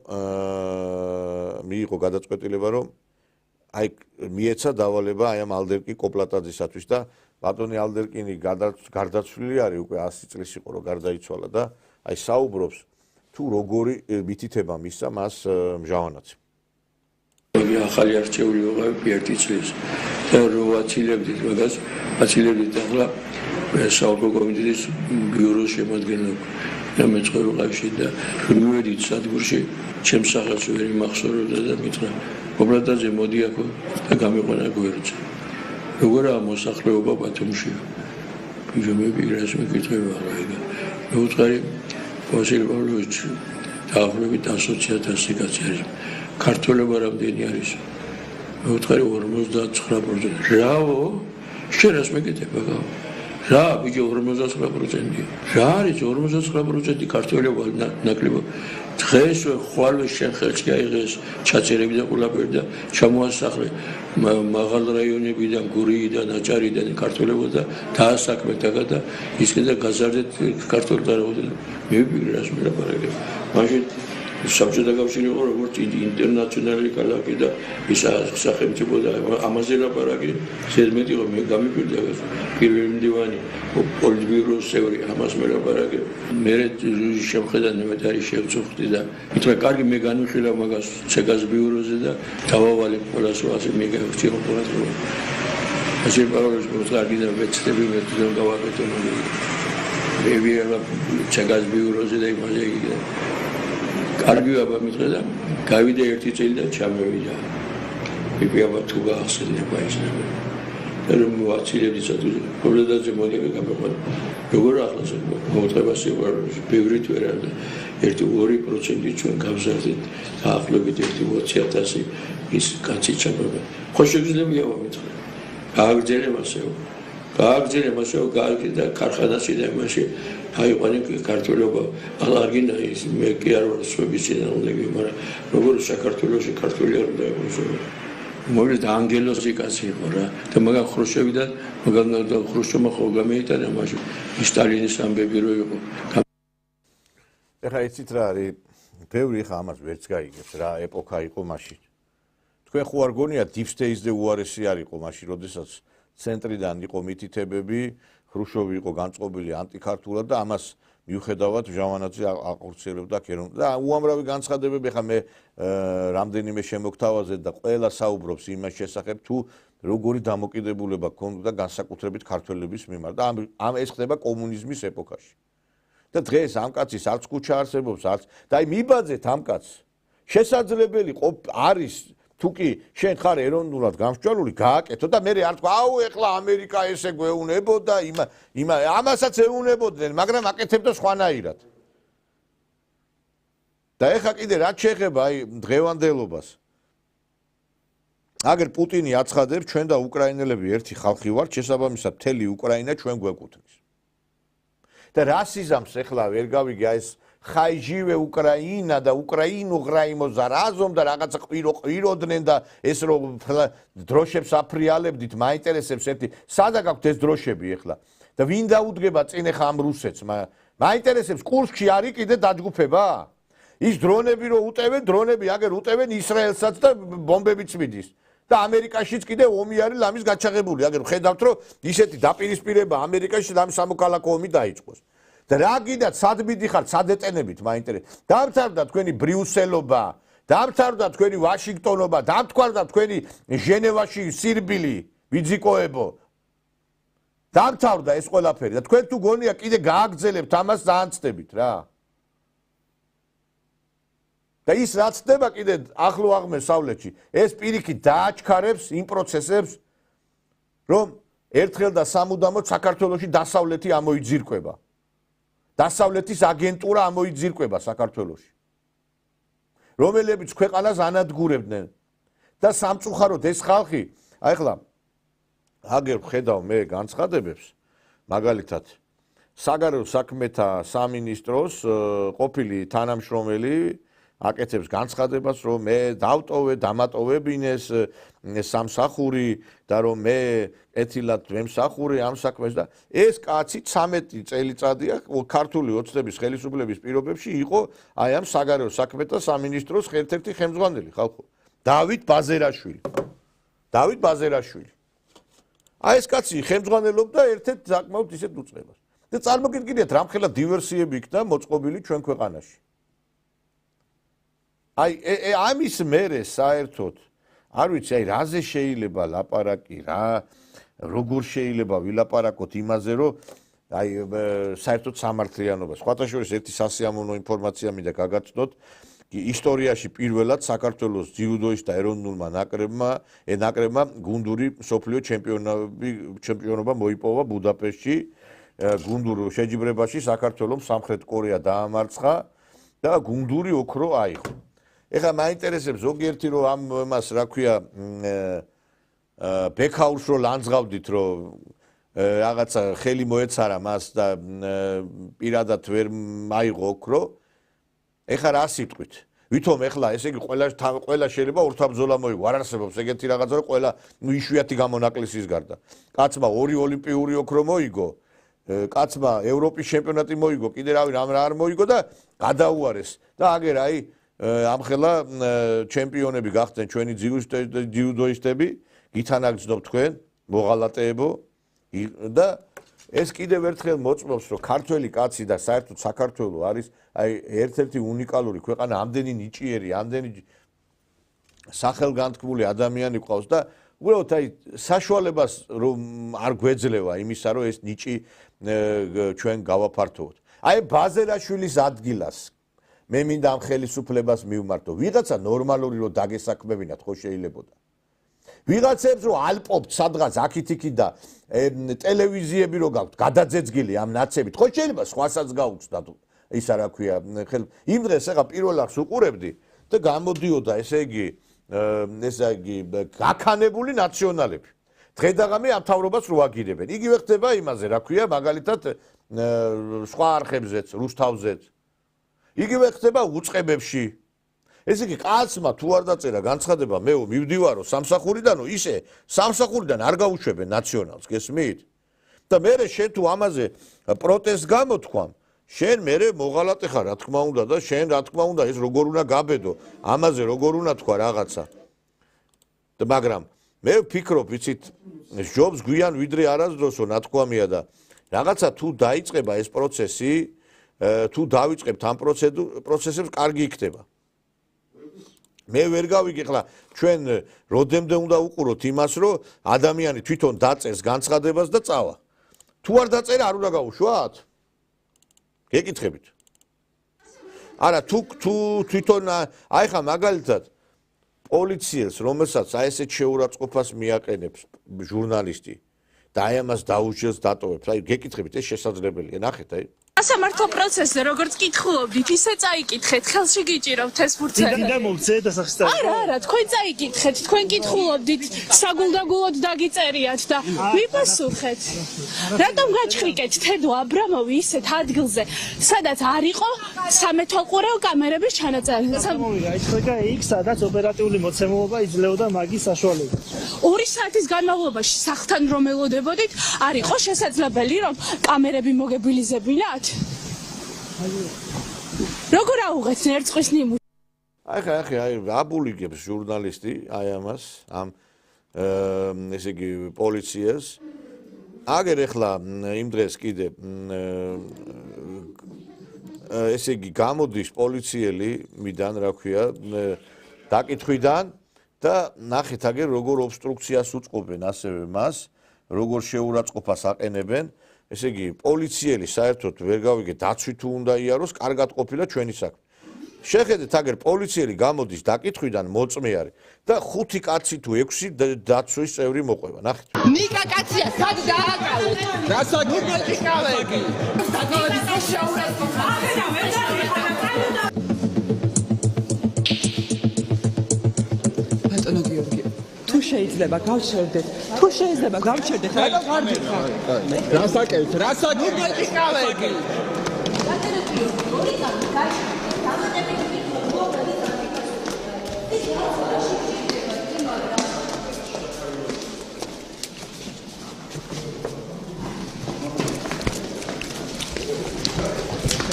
აი მიეცა დავალება აი ამ ალდერკინ კოპლატაძისათვის და ბატონი ალდერკინი გარდაცვლილი არის უკვე 100 წლის იყო რომ გარდაიცვალა და აი საუბრობს თუ როგორი მითითება მისცა მას ჟავანაძე ახალი არჩეული ვიყავი 1 წლის და რო აცილებდით მაგას აცილებდით ახლა საოლქო კომიტეტის ბიუროს შემადგენლობა და მეწყო ვიყავში და მივედით სადგურში ჩემს სახელს ვერ იმახსოვრებდა და მითხრა კოპლატაძე მოდი აქ და გამიყვანა გვერდზე როგორაა მოსახლეობა ბათუმში ბიჟომები რას მეკითხება რა ეგ მე ვუწყარი ვასილ პავლოვიჩ დაახლოებით 100,000 კაცი არის ქართველობა რამდენი არის მე ვუწყარი 59% რაო შენ რას მეკითხება რა ბიჭო 59%-ია რა არის 59% ქართველობა ნაკლებო დღეს ხვალ შენ ხელში აიღეს ჩაწერები და ყველაფერი და ჩამოასახლე მაღალ რაიონებიდან გურიიდან აჭარიდან ქართველობა და დაასაქმე და ისე და გაზარდეთ ქართველთა რაოდენობა მე ვიგრე რას მელაპარაკებ მაშინ საბჭოთა კავშირი იყო როგორც ინტერნაციონალური ქალაქი და ის სახელმწიფო და ამაზე ლაპარაკი ზედმეტი იყო მე გამიკვირდა პირველი მდივანი პოლიტბიუროს წევრი ამას მელაპარაკე მე შემხედან მე არის შევწუხდი და მითხრა კარგი მე განვიხილავ მაგას ცეგას ბიუროზე და დავავალებ ყველას ასე მე გავხსნილ ყველას ასე პაროლებს მოსარგი და ვეცდები მე თვითონ გავაკეთო მე ვიღა ცეგას ბიუროზე და იმაზე იგი კარგი აბა მითხრა და გავიდა 1 წელი და ჩამევიდა. ვიპიაბა თუ გაახსენება ის. რომ ვაცილებდი სადღაც პრობლემაზე მოდები გამიყვანა როგორ ახლა მოუწყებაში ვარ ბევრი თუ არა 1-2% ჩვენ გავზარდით დაახლოებით 1-20,000 ის კაცი ჩაბება ხო შეიძლება მომიწყო გააგრძელე მასეო გააგრძელა ქარხანაში და იმაში აიყვანე ქართველობა ალარგინა ის მე კი არ ვარ სხვების წინააღმდეგი მაგრამ როგორ საქართველოში ქართველი არ უნდა იყოს მოვიდა ანგელოსი კაცი იყო რა და მაგან ხრუშჩოვიდან მაგან ხრუშჩოვმა ხო გამეიტანა მაშინ სტალინის ამბები რო იყო ეხლა იცით რა არის ბევრი ხა ამას ვერც გაიგებს რა ეპოქა იყო მაშინ თქვენ ხო არ გონიათ deep state-ზე უარესი არ იყო მაშინ როდესაც ცენტრიდან იყო მითითებები ხრუშჩოვი იყო განწყობილი ანტიქართულად და ამას მიუხედავად ჟავანაძე აყურცელებდა ქერონ და უამრავი განცხადებები ხა მე რამდენიმე შემოგთავაზე და ყველა საუბრობს იმას შესახებ თუ როგორი დამოკიდებულება ქონდა განსაკუთრებით ქართველების მიმართ და ამ ეს ხდება კომუნიზმის ეპოქაში და დღეს ამ კაცის არც ქუჩა არსებობს არც და აი მიბაძეთ ამ კაცს შესაძლებელი არის თუკი შენ ხარ ეროვნულად გამსჭვალული გააკეთო და მე არ თქვა აუ ეხლა ამერიკა ესე გვეუნებოდა ამასაც ეუნებოდნენ მაგრამ აკეთებდა სხვანაირად და ეხლა კიდე რაც შეეხება აი დღევანდელობას აგერ პუტინი აცხადებს ჩვენ და უკრაინელები ერთი ხალხი ვართ შესაბამისად მთელი უკრაინა ჩვენ გვეკუთვნის და რასიზმს ეხლა ვერ გავიგე აი ეს ხაიჟივე უკრაინა და უკრაინუ ღრაიმოზა რაზომ და რაღაცა ყვიროდნენ და ეს რომ დროშებს აფრიალებდით მაინტერესებს ერთი სადა გაქვთ ეს დროშები ეხლა და ვინ დაუდგება წინ ეხა ამ რუსეთს მაინტერესებს კურსკში არის კიდე დაჯგუფება ის დრონები რო უტევენ დრონები აგერ უტევენ ისრაელსაც და ბომბებიც მიდის და ამერიკაშიც კიდე ომი არის ლამის გაჩაღებული აგერ ხედავთ რომ ისეთი დაპირისპირება ამერიკაში და სამოქალაქო ომი დაიწყოს და რა გინდათ სად მიდიხართ სად ეტენებით მაინტერესებს დამთავრდა თქვენი ბრიუსელობა დამთავრდა თქვენი ვაშინგტონობა დამთავრდა თქვენი ჟენევაში სირბილი ვიძიკოებო დამთავრდა ეს ყველაფერი და თქვენ თუ გონია კიდე გააგრძელებთ ამას ძალიან ცდებით რა და ის რაც ხდება კიდე ახლო აღმოსავლეთში ეს პირიქით დააჩქარებს იმ პროცესებს რომ ერთხელ და სამუდამოდ საქართველოში დასავლეთი ამოიძირკვება დასავლეთის აგენტურა ამოიძირკვება საქართველოში რომელებიც ქვეყანას ანადგურებდნენ და სამწუხაროდ ეს ხალხი აი ახლა აგერ ხედავ მე განცხადებებს მაგალითად საგარეო საქმეთა სამინისტროს ყოფილი თანამშრომელი აკეთებს განცხადებას რომ მე დავტოვე დამატოვებინეს სამსახური და რომ მე ეთილად ვემსახურე ამ საქმეს და ეს კაცი 13 წელიწადია ქართული ოცნების ხელისუფლების პირობებში იყო აი ამ საგარეო საქმეთა სამინისტროს ერთ-ერთი ხელმძღვანელი ხალხო დავით ბაზერაშვილი აი ეს კაცი ხელმძღვანელობდა ერთ-ერთ საკმაოდ ისეთ უწყებას და წარმოგიდგენიათ რამხელა დივერსიები იქნა მოწყობილი ჩვენ ქვეყანაში აი ამის მერე საერთოდ არ ვიცი აი რაზე შეიძლება ლაპარაკი რა როგორ შეიძლება ვილაპარაკოთ იმაზე რომ აი საერთოდ სამართლიანობა სხვათა შორის ერთი სასიამოვნო ინფორმაცია მინდა გაგაცნოთ ისტორიაში პირველად საქართველოს ძიუდოისტთა ეროვნულმა ნაკრებმა გუნდური მსოფლიო ჩემპიონობა მოიპოვა ბუდაპეშტში გუნდურ შეჯიბრებაში საქართველოს სამხრეთ კორეა დაამარცხა და გუნდური ოქრო აიღო ეხლა მაინტერესებს ზოგიერთი რომ ამას რა ქვია ბექაურს რო ლანძღავდით რომ რაღაცა ხელი მოეცარა მას და პირადად ვერ მაიღო ოქრო ეხლა რა სიტყვით ვითომ ეხლა ესე იგი ყველა შეიძლება ორთაბრძოლა მოიგო არ არსებობს ეგეთი რაღაცა რომ ყველა იშვიათი გამონაკლისის გარდა კაცმა 2 ოლიმპიური ოქრო მოიგო კაცმა ევროპის ჩემპიონატი მოიგო კიდე რავი რა არ მოიგო და გადაუარეს და აგერ აი ამხელა ჩემპიონები გახდნენ ჩვენი ძიუდოისტები გითანაგრძნობ თქვენ მოღალატეებო და ეს კიდევ ერთხელ მოწმობს რომ ქართველი კაცი და საერთოდ საქართველო არის აი ერთ-ერთი უნიკალური ქვეყანა ამდენი ნიჭიერი ამდენი სახელგანთქმული ადამიანი ყავს და უბრალოდ აი საშუალებას რომ არ გვეძლევა იმისა რომ ეს ნიჭი ჩვენ გავაფართოვოთ აი ბაზერაშვილის ადგილას მე მინდა ამ ხელისუფლებას მივმართო ვიღაცა ნორმალური რომ დაგესაქმებინათ ხო შეიძლებოდა ვიღაცებს რო ალპობთ სადღაც აქით-იქით და ტელევიზიები რო გაქვთ გადაძეძგილი ამ ნაცებით, ხო შეიძლება სხვასაც გაუწდათ ისა რა ქვია, იმ დღეს ახლა პირველ ახს უყურებდი და გამოდიოდა ესე იგი გაქანებული ნაციონალები. დღე-დაღამე ამ თავრობას რო აგირებენ. იგივე ხდება იმაზე, რა ქვია, მაგალითად სხვა არხებზეც, რუსთავზეც. იგივე ხდება უწყებებში. ესე იგი, კაცმა თუ არ დაწერა განცხადება, მე მივდივარო სამსახურიდანო, ისე სამსახურიდან არ გაუშვებენ ნაციონალს, გესმით? და მე შენ თუ ამაზე პროტესტ გამოთქვამ, შენ მე მოღალატე ხარ, რა თქმა უნდა და შენ რა თქმა უნდა ეს როგორ უნდა გაბედო, ამაზე როგორ უნდა თქვა რაღაცა. და მაგრამ მე ვფიქრობ, ვიცით, ჯობს გვიან ვიდრე არასდროსო ნათქვამია და რაღაცა თუ დაიწყება ეს პროცესი, თუ დავიწყებთ ამ პროცესებს, კარგი იქნება. მე ვერ გავიგე ხლა ჩვენ როდემდე უნდა უყუროთ იმას, რომ ადამიანი თვითონ დაწერს განცხადებას და წავა. თუ არ დაწერა, არ უნდა გაუშვათ? გეკითხებით. არა, თუ თვითონ აი ხა მაგალითად პოლიციელს, რომელსაც აი ესეთ შეურაცხყოფას მიაყენებს ჟურნალისტი და აი ამას დაუჯერს დატოვებს. აი გეკითხებით, ეს შესაძლებელია, ნახეთ აი. სასამართლო პროცესზე როგორც კითხულობდით, ისე წაიკითხეთ, ხელში გიჭირავთ ეს ფურცელი. დიდი მომწე და სახსტა. არა, თქვენ წაიკითხეთ, თქვენ კითხულობდით, საგულდაგულოდ დაგიწერიათ და ვიპასუხეთ. რატომ გაჩხრიკეთ თედო აბრამოვი ისეთ ადგილზე, სადაც არ იყო სამეთვალყურეო კამერების ჩანაწერი? გამოვიდა იცხრიკა იქ, სადაც ოპერატიული მოცემულობა იძლეოდა მაგის საშუალებას. 2 საათის განმავლობაში სახლთან რომ ელოდებოდით, არ იყო შესაძლებელი რომ კამერები მოგებილიზებინათ? როგორ აუღეთ ნერწყვის ნიმუშს? აი აბულიგებს ჟურნალისტი აი ამას ამ ესე იგი პოლიციას. აგერ ახლა იმ დღეს კიდე ესე იგი გამოდის პოლიციელი მიდან რა ქვია დაკითხვიდან და ნახეთ აგერ როგორ ობსტრუქციას უწყობენ ასევე მას, როგორ შეურაცხყოფას აყენებენ. ესე იგი პოლიციელი საერთოდ ვერ გავიგე დაცვით თუ უნდა იაროს, კარგად ყოფილა ჩვენი საქმე. შეხედეთ აგერ პოლიციელი გამოდის დაკითხვიდან მოწმეარი და 5 კაცი თუ 6 დაცვის წევრი მოყვება. ნახეთ. ნიკა კაცია, სად დააკავეთ? რასაც მოგეკავები. დაკავების შეურაცხყოფა. ბატონო გიორგი, თუ შეიძლება გავჩერდეთ, რატომ არ გიხარ? რასაკეთეთ, რასაც მოგეკავები.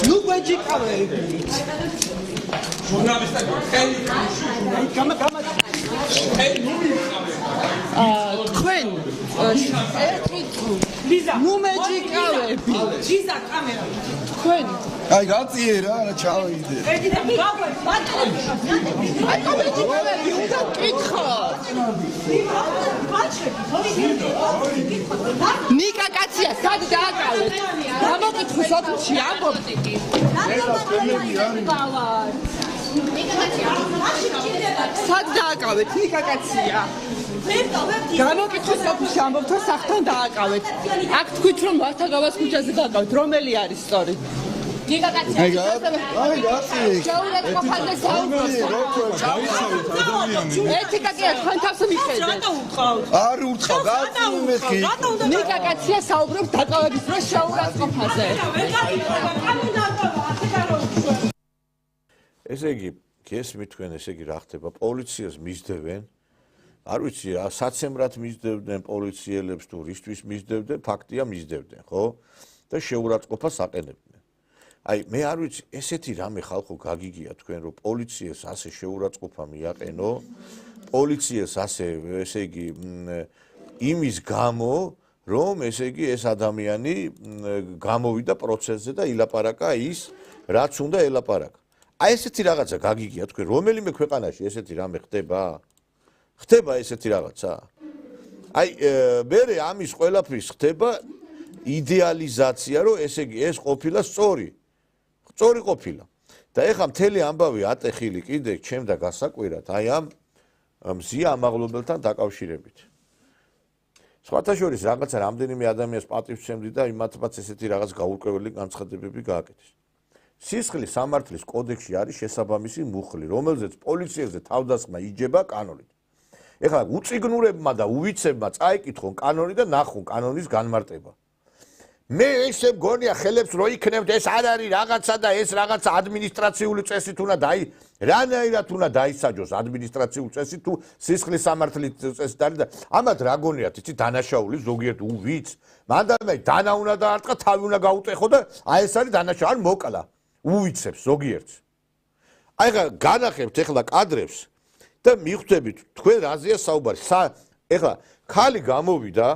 ნუ გვეჯიკავებით. ჟურნალისტები, ხელი გამა თქვენ ლიზა ნუ მეჯიკავები. ლიზა კამერა. თქვენ აი გაწიე რა ჩავიდე. ეგიდან გავყვეთ ბატონი. აი მეჯიკავები უნდა კითხოთ. ნიკა კაცია, სად დააკავეთ? გამოკითხვის ოთში ამბობთ. სად დააკავეთ ნიკა კაცია? გამოკითხვის ოთში ამბობთ, რომ სახლთან დააკავეთ. აქ თქვით რომ ვართაგავას ქუჩაზე დააკავეთ. რომელი არის სწორი? ნიკა კაცია. აი გაწიე. შეურაცხყოფაზე საუბრობთ. ეთიკა კი არ თან თავს მიხედეთ. არ ურთხავ, გაწიე მეხი. ნიკა კაცია საუბრობს დაკავების დროს შეურაცხყოფაზე. ესე იგი, გესმით თქვენ, ესე იგი რა ხდება? პოლიციას მისდევენ. არ ვიცი რა, საცემრად მისდევდნენ პოლიციელებს თუ რისთვის მისდევდნენ, ფაქტია მისდევდნენ, ხო? და შეურაცხყოფას აყენებდნენ. აი, მე არ ვიცი, ესეთი რამე ხალხო გაგიგია თქვენ, რომ პოლიციას ასე შეურაცხყოფა მიაყენო, პოლიციას ასე, ესე იგი, იმის გამო, რომ ესე იგი ეს ადამიანი გამოვიდა პროცესზე და ილაპარაკა ის, რაც უნდა ელაპარაკა. აი ესეთი რაღაცა გაგიგია თქვენ, რომელიმე ქვეყანაში ესეთი რამე ხდება? ხდება ესეთი რაღაცა? აი, მე ამის ყველაფრის ხდება იდეალიზაცია, რომ ესე იგი ეს ყოფილა სწორი ყოფილა. და ეხლა მთელი ამბავი ატეხილი კიდე ჩემ და გასაკვირად, აი ამ მზია ამაღლობელთან დაკავშირებით. სხვათა შორის რაღაცა რამდენიმე ადამიანს პატივს სცემდი და იმათაც ესეთი რაღაც გაურკვეველი განცხადებები გააკეთეს. სისხლის სამართლის კოდექსში არის შესაბამისი მუხლი, რომელზეც პოლიციაზე თავდასხმა იჯება კანონით. ეხლა უწიგნურებმა და უვიცებმა წაიკითხონ კანონი და ნახონ კანონის განმარტება. მე ესე მგონია ხელებს რო იქნებთ ეს არ არის რაღაცა და ეს რაღაცა ადმინისტრაციული წესით უნდა რანაირად უნდა დაისაჯოს ადმინისტრაციული წესით თუ სისხლის სამართლის წესით არის და ამათ რა გონიათ იცი დანაშაული ზოგიერთ უვიც მანდამე დანა უნდა დაარტყა თავი უნდა გაუტეხო და აი ეს არის დანაშაული არ მოკლა უვიცებს ზოგიერთს აი ხა განახებთ ეხლა კადრებს და მიხვდებით თქვენ რაზეა საუბარი ეხლა ხალი გამოვიდა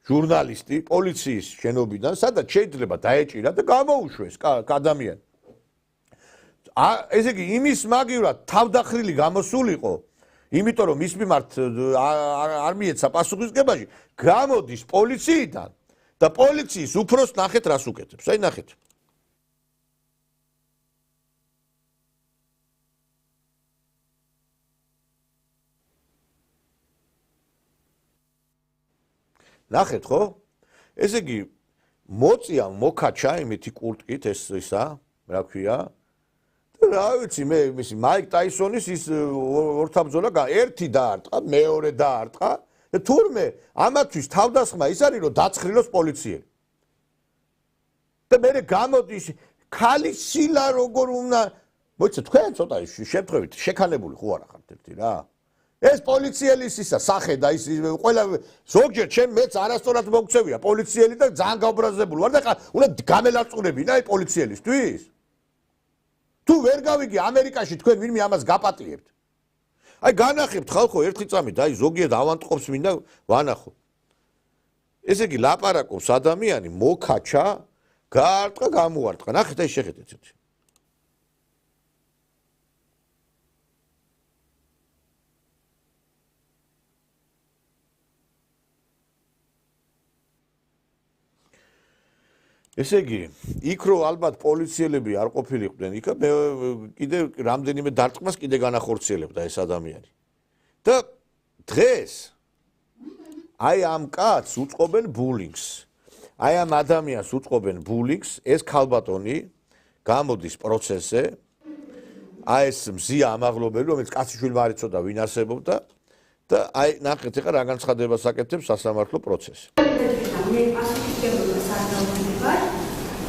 ჟურნალისტი პოლიციის შენობიდან სადაც შეიძლება დაეჭირა და გამოუშვეს ადამიანი ესე იგი იმის მაგივრად თავდახრილი გამოსულიყო იმიტომ რომ მის მიმართ არ მიეცა პასუხისმგებაში გამოდის პოლიციიდან და პოლიციის უფროს ნახეთ რას უკეთებს აი ნახეთ ნახეთ ხო? ესე იგი მოწია მოკაჩა იმითი კურტკით ეს ისა, რა ქვია? და რა ვიცი მე მისი მაიკ ტაისონის ის ორთაბრძოლა ერთი დაარტყა, მეორე დაარტყა და თურმე ამათვის თავდასხმა ის არის რომ დაცხრილოს პოლიციელი. და მე გამოდის ხალი სილა როგორ უნდა მოიცა თქვენ ცოტა შემთხვევით შექანებული ხო არა ხართ ერთი რა? ეს პოლიციელის ისა სახე და ის ყველა ზოგჯერ ჩემ მეც არასწორად მოგწევია პოლიციელი და ძალიან გაუბრაზებული ვარ და ხა უნდა გამელაწურებინა აი პოლიციელისთვის თუ ვერ გავიგე ამერიკაში თქვენ ვინმე ამას გაპატიებთ აი განახებთ ხალხო ერთი წამით აი ზოგიერთ ავანტყოფს მინდა ვანახო ესე იგი ლაპარაკობს ადამიანი მოკაჩა გაარტყა გამოარტყა ნახეთ აი შეხედეთ ცოტა ესე იგი, იქ რო ალბათ პოლიციელები არ ყოფილიყვნენ, იქ მე კიდე რამდენიმე დარტყმას კიდე განახორციელებდა ეს ადამიანი. და დღეს აი ამ კაცს უწყობენ ბულინგს. აი ამ ადამიანს უწყობენ ბულინგს, ეს ქალბატონი გამოდის პროცესზე. აი ეს მზია ამაღლობელი, რომელიც კაციშვილმა არ იცოდა ვინ არსებობდა და აი ნახეთ ახლა რა განცხადებას აკეთებს სასამართლო პროცესი.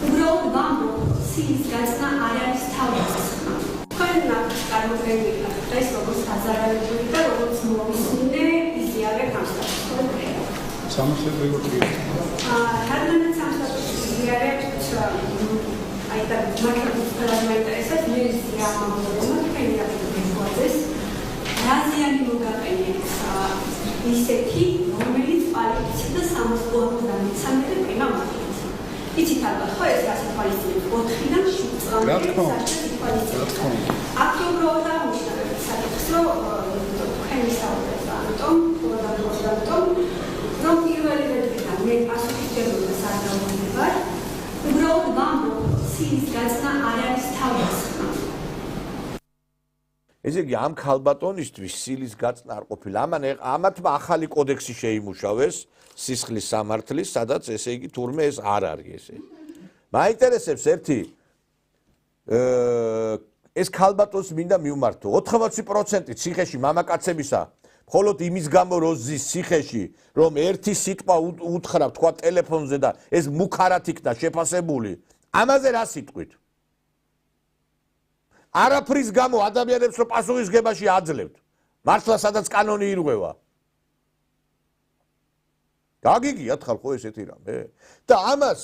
უბრალოდ ვამბობ, სილის გაცნა არ არის თავდასხმა. თქვენ წარმოგვიდგენთ დღეს როგორც დაზარალებული და როგორც მოვისმინე იზიარებ ამ სტატუსს. სამართლებრივი რადგანაც ამ სტატუსს იზიარებთ, აი და მაგალითად მაინტერესებს მე ზიამამობლობა თქვენი აპლიკაციას რაზიანი მოგაყენეთ ისეთი რომელიც პალიცია და 73 პრიმა მაგალითად იცით ალბათ ხო ეს რას ითვალისწინებს 4-დან 7 წლამდე რა თქმა უნდა აქ უბრალოდ აღმოჩნდა საკითხს რომ თქვენი საუბარს ამიტომ რომ პირველი რიგიდან მე პასუხისმგებლობას არ დავუდგარ უბრალოდ ვამბობ სილის გაცნა არ არის თავდასხმა ესე იგი ამ ქალბატონისთვის სილის გაცნა არ ყოფილა ამათმა ახალი კოდექსი შეიმუშავეს სისხლის სამართლის, სადაც ესე იგი თურმე ეს არ არის ესე. მაინტერესებს ერთი ეს ქალბატონს მინდა მივმართო 80% ციხეში მამაკაცებისა მხოლოდ იმის გამო რომ ზის ციხეში რომ ერთი სიტყვა უთხრა თქვა ტელეფონზე და ეს მუქარად იქნა შეფასებული ამაზე რა სიტყვით არაფრის გამო ადამიანებს რო პასუხისმგებაში აძლევთ მართლა სადაც კანონი ირღვევა გაგიგიათ ხალხო ესეთი რამე და ამას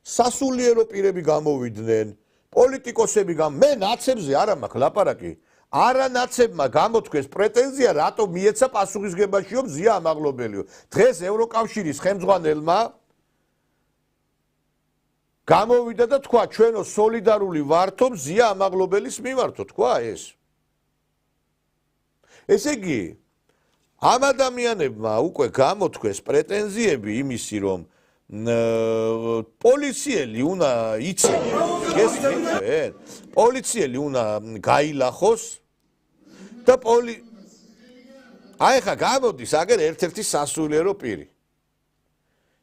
სასულიერო პირები გამოვიდნენ პოლიტიკოსები მე ნაცებზე არა მაქვს ლაპარაკი არა ნაცებმა გამოთქვეს პრეტენზია რატო მიეცა პასუხისმგებაშიო მზია ამაღლობელიო დღეს ევროკავშირის ხელმძღვანელმა გამოვიდა და თქვა ჩვენო სოლიდარული ვართო მზია ამაღლობელის მიმართო თქვა ეს ესე იგი ამ ადამიანებმა უკვე გამოთქვეს პრეტენზიები იმისი რომ პოლიციელი უნდა იცინოს პოლიციელი უნდა გაილახოს და აი ხა გამოდის აგერ ერთ-ერთი სასულიერო პირი.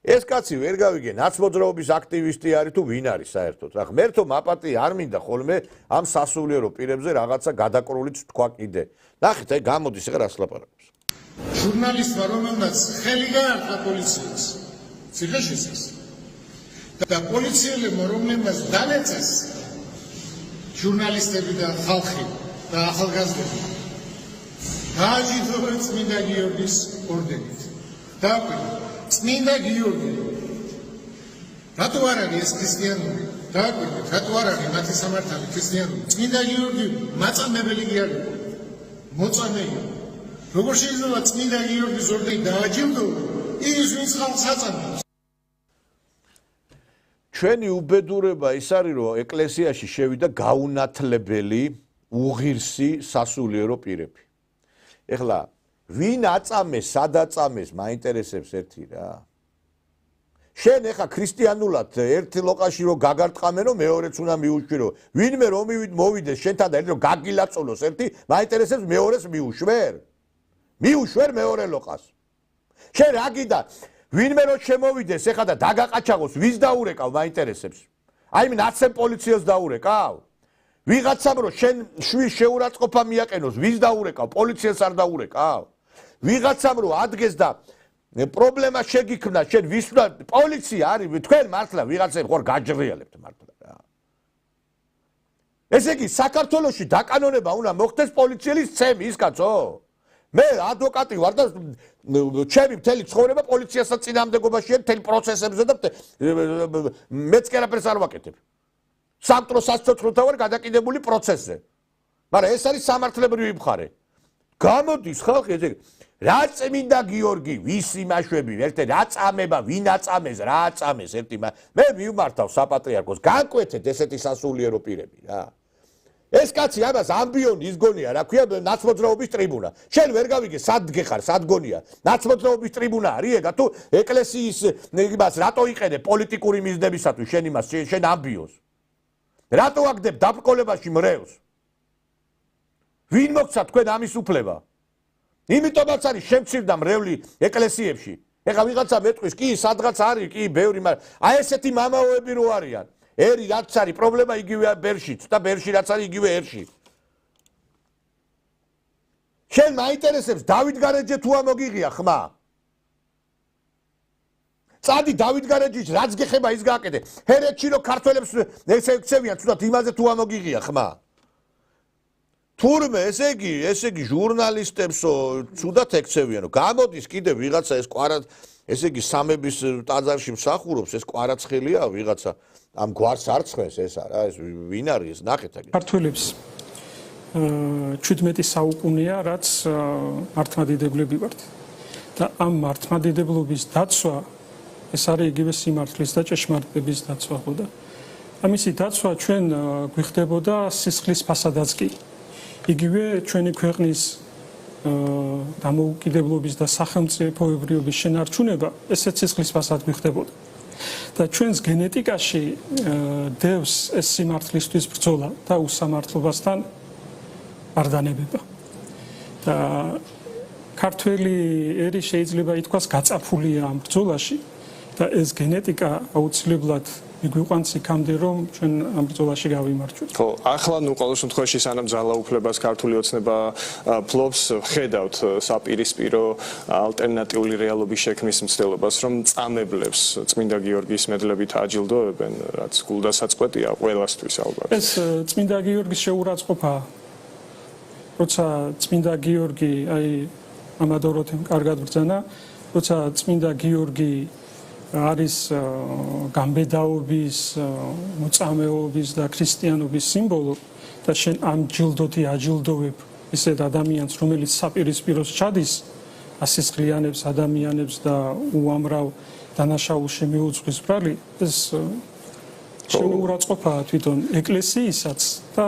ეს კაცი ვერ გავიგე ნაცმოძრაობის აქტივისტი არის თუ ვინ არის საერთოდ. რა ღმერთო მაპატი არ მინდა ხოლმე ამ სასულიერო პირებზე რაღაცა გადაკრულიც თქვა კიდე. ნახეთ აი გამოდის ეხლა რას ლაპარაკობს. ჟურნალისტმა რომელმაც ხელი გაართვა პოლიციას ციხეშისას და პოლიციელებმა რომლებმაც დანეწეს ჟურნალისტები და ხალხი და ახალგაზრდები დააჯილდოვეს წმინდა გიორგის ორდენით. დააკვირდა წმინდა გიორგი რატო არ არის ეს ქრისტიანული? დააკვირდეთ რატო არ არის მათი სამართალი ქრისტიანული? წმინდა გიორგი მაწამებელი კი არ იყო, მოწამე იყო. როგორ შეიძლება წმინდა გიორგის ორდენი დააჯილდოვოს ის ვინც ხალხს აწამებს? ჩვენი უბედურება ის არის რომ ეკლესიაში შევიდა გაუნათლებელი უღირსი სასულიერო პირები. ეხლა ვინ აწამეს, სად აწამეს, მაინტერესებს ერთი რა. შენ ეხა ქრისტიანულად ერთ ლოყაში რომ გაგარტყამენ, რომ მეორეც უნდა მიუშვირო. ვინმე რომ მოვიდეს შენთან და რომ გაგილაწოლოს ერთი, მაინტერესებს მეორეს მიუშვერ. მიუშვერ მეორე ლოყას. შენ რა გიდა? ვინმე რომ შემოვიდეს ეხა და დაგაყაჩაღოს, ვის დაურეკავ, მაინტერესებს. აი ნაცემ პოლიციას დაურეკავ. ვიღაცამ რომ შენ შვილს შეურაცხყოფა მიაყენოს, ვის დაურეკავ, პოლიციას არ დაურეკავ. ვიღაცამ რომ ადგეს და პრობლემა შეგიქმნა, შენ ვის უნდა პოლიცია არის, თქვენ მართლა ვიღაცებს ხარ გაჯრიალებთ მართლა რა. ესე იგი საქართველოში დაკანონება უნდა მოხდეს პოლიციელის ცემი ის კაცო. მე ადვოკატი ვარ და ჩემი მთელი ცხოვრება პოლიციასთან წინააღმდეგობაშია მთელი პროცესებზე და მეც კი არაფერს არ ვაკეთებ. სამწრო სასწორთა ვარ გადაკიდებული პროცესზე. მაგრამ ეს არის სამართლებრივი მხარე. გამოდის ხალხი ესე რა წმინდა გიორგი, ვისი მაშვები, ერთი რა წამება, ვინ აწამეს, რა აწამეს ერთი მე მივმართავ საპატრიარქოს, განკვეთეთ ესეთი სასულიერო პირები რა. ეს კაცი ამას ამბიონი ისგონია, რა ქვია, ნაცმოძრაობის ტრიბუნა. შენ ვერ გავიგე, სად გეხარ, სად გონია? ნაცმოძრაობის ტრიბუნა არის ეგა თუ ეკლესიის იმას რატო იყენე პოლიტიკური მიზნებისათვის შენ იმას, შენ ამბიოს? რატო აგდებ დაბრკოლებაში მრევლს? ვინ მოგცა თქვენ ამის უფლება? იმიტომაც არის შემცირდა მრევლი ეკლესიებში. ეხლა ვიღაცა მეტყვის, კი, სადღაც არის, კი, ბევრი, მაგრამ აი ესეთი მამაოები რო არიან. ერი რაც არის პრობლემა იგივეა ბერშიც და ბერში რაც არის იგივე ერში. შენ მაინტერესებს დავით გარეჯე თუ ამოგიღია ხმა? წადი დავით გარეჯის რაც გეხება ის გააკეთე. ჰერეთში რო ქართველებს ექცევიან თუნდაც იმაზე თუ ამოგიღია ხმა? თურმე ესე იგი ჟურნალისტებსო თუდად ექცევიანო. გამოდის კიდე ვიღაცა ეს კვარად ესე იგი სამების ტაძარში მსახურობს ეს კვარაცხელია ვიღაცა ამ გვარს არ ცხენს ეს არა ეს ვინ არის ეს ნახეთ აგერ ქართველებს 17 საუკუნეა რაც მართლმადიდებლები ვართ და ამ მართლმადიდებლობის დაცვა ეს არის იგივე სიმართლის და ჭეშმარიტების დაცვა ხო და ამისი დაცვა ჩვენ გვიხდებოდა სისხლის ფასადაც კი იგივე ჩვენი ქვეყნის დამოუკიდებლობის და სახელმწიფოებრიობის შენარჩუნება ესეც სისხლის ფასად გვიხდებოდა და ჩვენს გენეტიკაში დევს ეს სიმართლისთვის ბრძოლა და უსამართლობასთან ბარდანებება და ქართველი ერი შეიძლება ითქვას გაწაფულია ამ ბრძოლაში და ეს გენეტიკა აუცილებლად მიგვიყვანს იქამდე რომ ჩვენ ამ ბრძოლაში გავიმარჯვოთ. ხო, ახლა ნუ ყოველ შემთხვევაში სანამ ძალაუფლებას ქართული ოცნება ფლობს, ხედავთ საპირისპირო ალტერნატიული რეალობის შექმნის მცდელობას, რომ წამებლებს წმინდა გიორგის მედლებით აჯილდოვებენ, რაც გულდასაწყვეტია ყველასთვის ალბათ. ეს წმინდა გიორგის შეურაცხყოფა, როცა წმინდა გიორგი, აი ამადოროთემ კარგად ბრძანა, როცა წმინდა გიორგი არის გამბედაობის, მოწამეობის და ქრისტიანობის სიმბოლო და შენ ამ ჯილდოთი აჯილდოვებ ისეთ ადამიანს, რომელიც საპირისპიროს ჩადის, ასისხლიანებს ადამიანებს და უამრავ დანაშაულში მიუძღვის ბრალი, ეს შეურაცხყოფაა თვითონ ეკლესიისაც და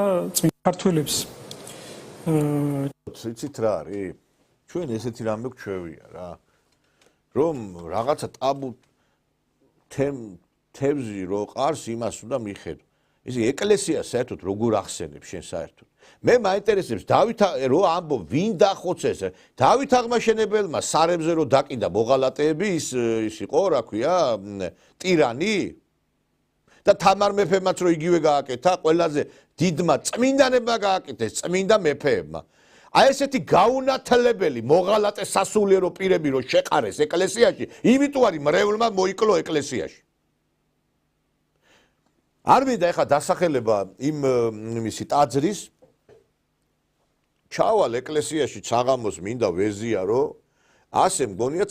ქართველებს. იცით რა არის? ჩვენ ესეთი რამე გვჩვევია რა. რომ რაღაცა ტაბუ თევზი რო ყარს იმას უნდა მიხედო. ესე ეკლესია საერთოდ როგორ ახსენებს შენ საერთოდ მე მაინტერესებს დავით რო ამბობ ვინ დახოცეს დავით აღმაშენებელმა სარებზე რო დაკიდა მოღალატეები ის იყო რა ქვია ტირანი და თამარ მეფემაც რო იგივე გააკეთა ყველაზე დიდმა წმინდანებმა გააკეთეს წმინდა მეფეებმა აი ესეთი გაუნათლებელი მოღალატე სასულიერო პირები რო შეყარეს ეკლესიაში იმიტომ არის მრევლმა მოიკლო ეკლესიაში არ მინდა ეხა დასახელება იმისი ტაძრის ჩავალ ეკლესიაში საღამოს მინდა ვეზია რომ ასე მგონია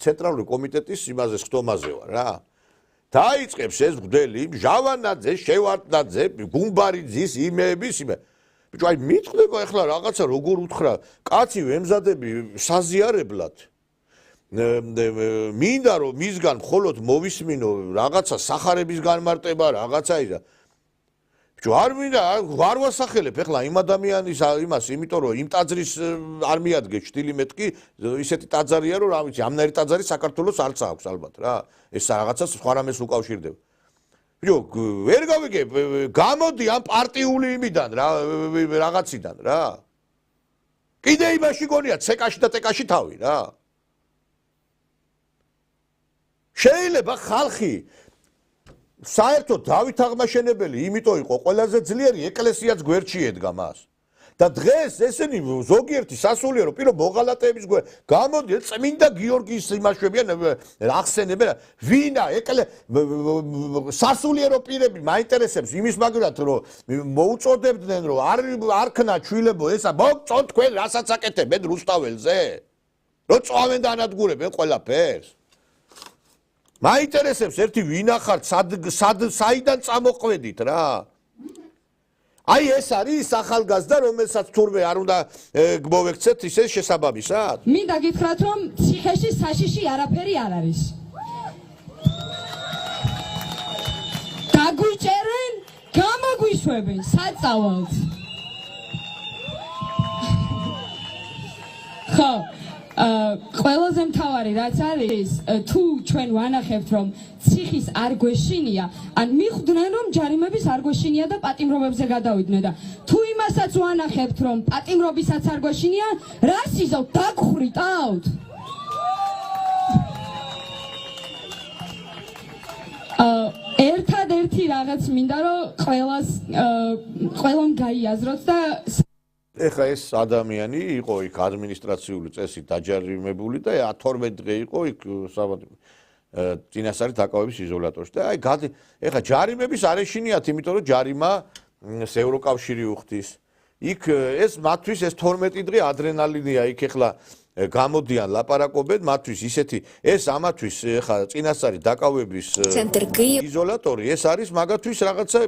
ცენტრალური კომიტეტის იმაზე ხტომაზე ვარ რა დაიწყებს ეს მღვდელი ჟავანაძე შევარდნაძე გუმბარიძის იმეების იმე ბიჭო აი მიტყდება ეხლა რაღაცა როგორ უთხრა კაცი ვემზადები საზიარებლად მინდა რომ მისგან მხოლოდ მოვისმინო რაღაცა სახარების განმარტება რაღაცა ისა ბიჭო არ მინდა არ ვასახელებ ეხლა იმ ადამიანის იმას იმიტომ რომ იმ ტაძრის არ მიადგეს ჭტილი მეტკი ისეთი ტაძარია რომ რა ვიცი ამნაირი ტაძარი საქართველოს არც აქვს ალბათ რა ეს რაღაცა სხვა რამეს უკავშირდება ბიჭო ვერ გავიგებ გამოდი ამ პარტიული იმიდან რა რაღაციდან რა კიდე იმაში გონია ცეკაში და ტეკაში თავი რა შეიძლება ხალხი საერთოდ დავით აღმაშენებელი იმიტომ იყო ყველაზე ძლიერი ეკლესიაც გვერდში ედგა მას და დღეს ესენი ზოგიერთი სასულიერო პირო მოღალატეების გამოდიან წმინდა გიორგის იმაშვებიან ახსენებენ ვინა სასულიერო პირები მაინტერესებს იმის მაგრად რომ მოუწოდებდნენ რომ არ ქნა ჩვილებო ესა მოგწონ თქვენ რასაც აკეთებენ რუსთაველზე რომ წავენ და ანადგურებენ ყველაფერს მაინტერესებს ერთი ვინა ხართ საიდან წამოყვედით რა აი ეს არის ახალგაზრდა რომელსაც თურმე არ უნდა მოვექცეთ ისე შესაბამისად მინდა გითხრათ რომ ციხეში საშიში არაფერი არ არის გაგვიჭერენ გამოგვიშვებენ საწავალთ ხო ყველაზე მთავარი რაც არის თუ ჩვენ ვანახებთ რომ ციხის არ გვეშინია ან მიხვდნენ რომ ჯარიმების არ გვეშინია და პატიმრობებზე გადავიდნენ და თუ იმასაც ვანახებთ რომ პატიმრობისაც არ გვეშინია რას იზავთ დაგხრიტავთ ერთადერთი რაღაც მინდა რომ ყველამ გაიაზროთ და ეხლა ეს ადამიანი იყო იქ ადმინისტრაციული წესით დაჯარიმებული და 12 დღე იყო იქ წინასწარი დაკავების იზოლატორში და აი ეხლა ჯარიმების არ ეშინიათ იმიტომ რომ ჯარიმა ევროკავშირი უხდის იქ ეს მათთვის ეს 12 დღე ადრენალინია იქ ეხლა გამოდიან ლაპარაკობენ მათთვის ისეთი ეს ამათვის ეხლა წინასწარი დაკავების იზოლატორი ეს არის მაგათვის რაღაცა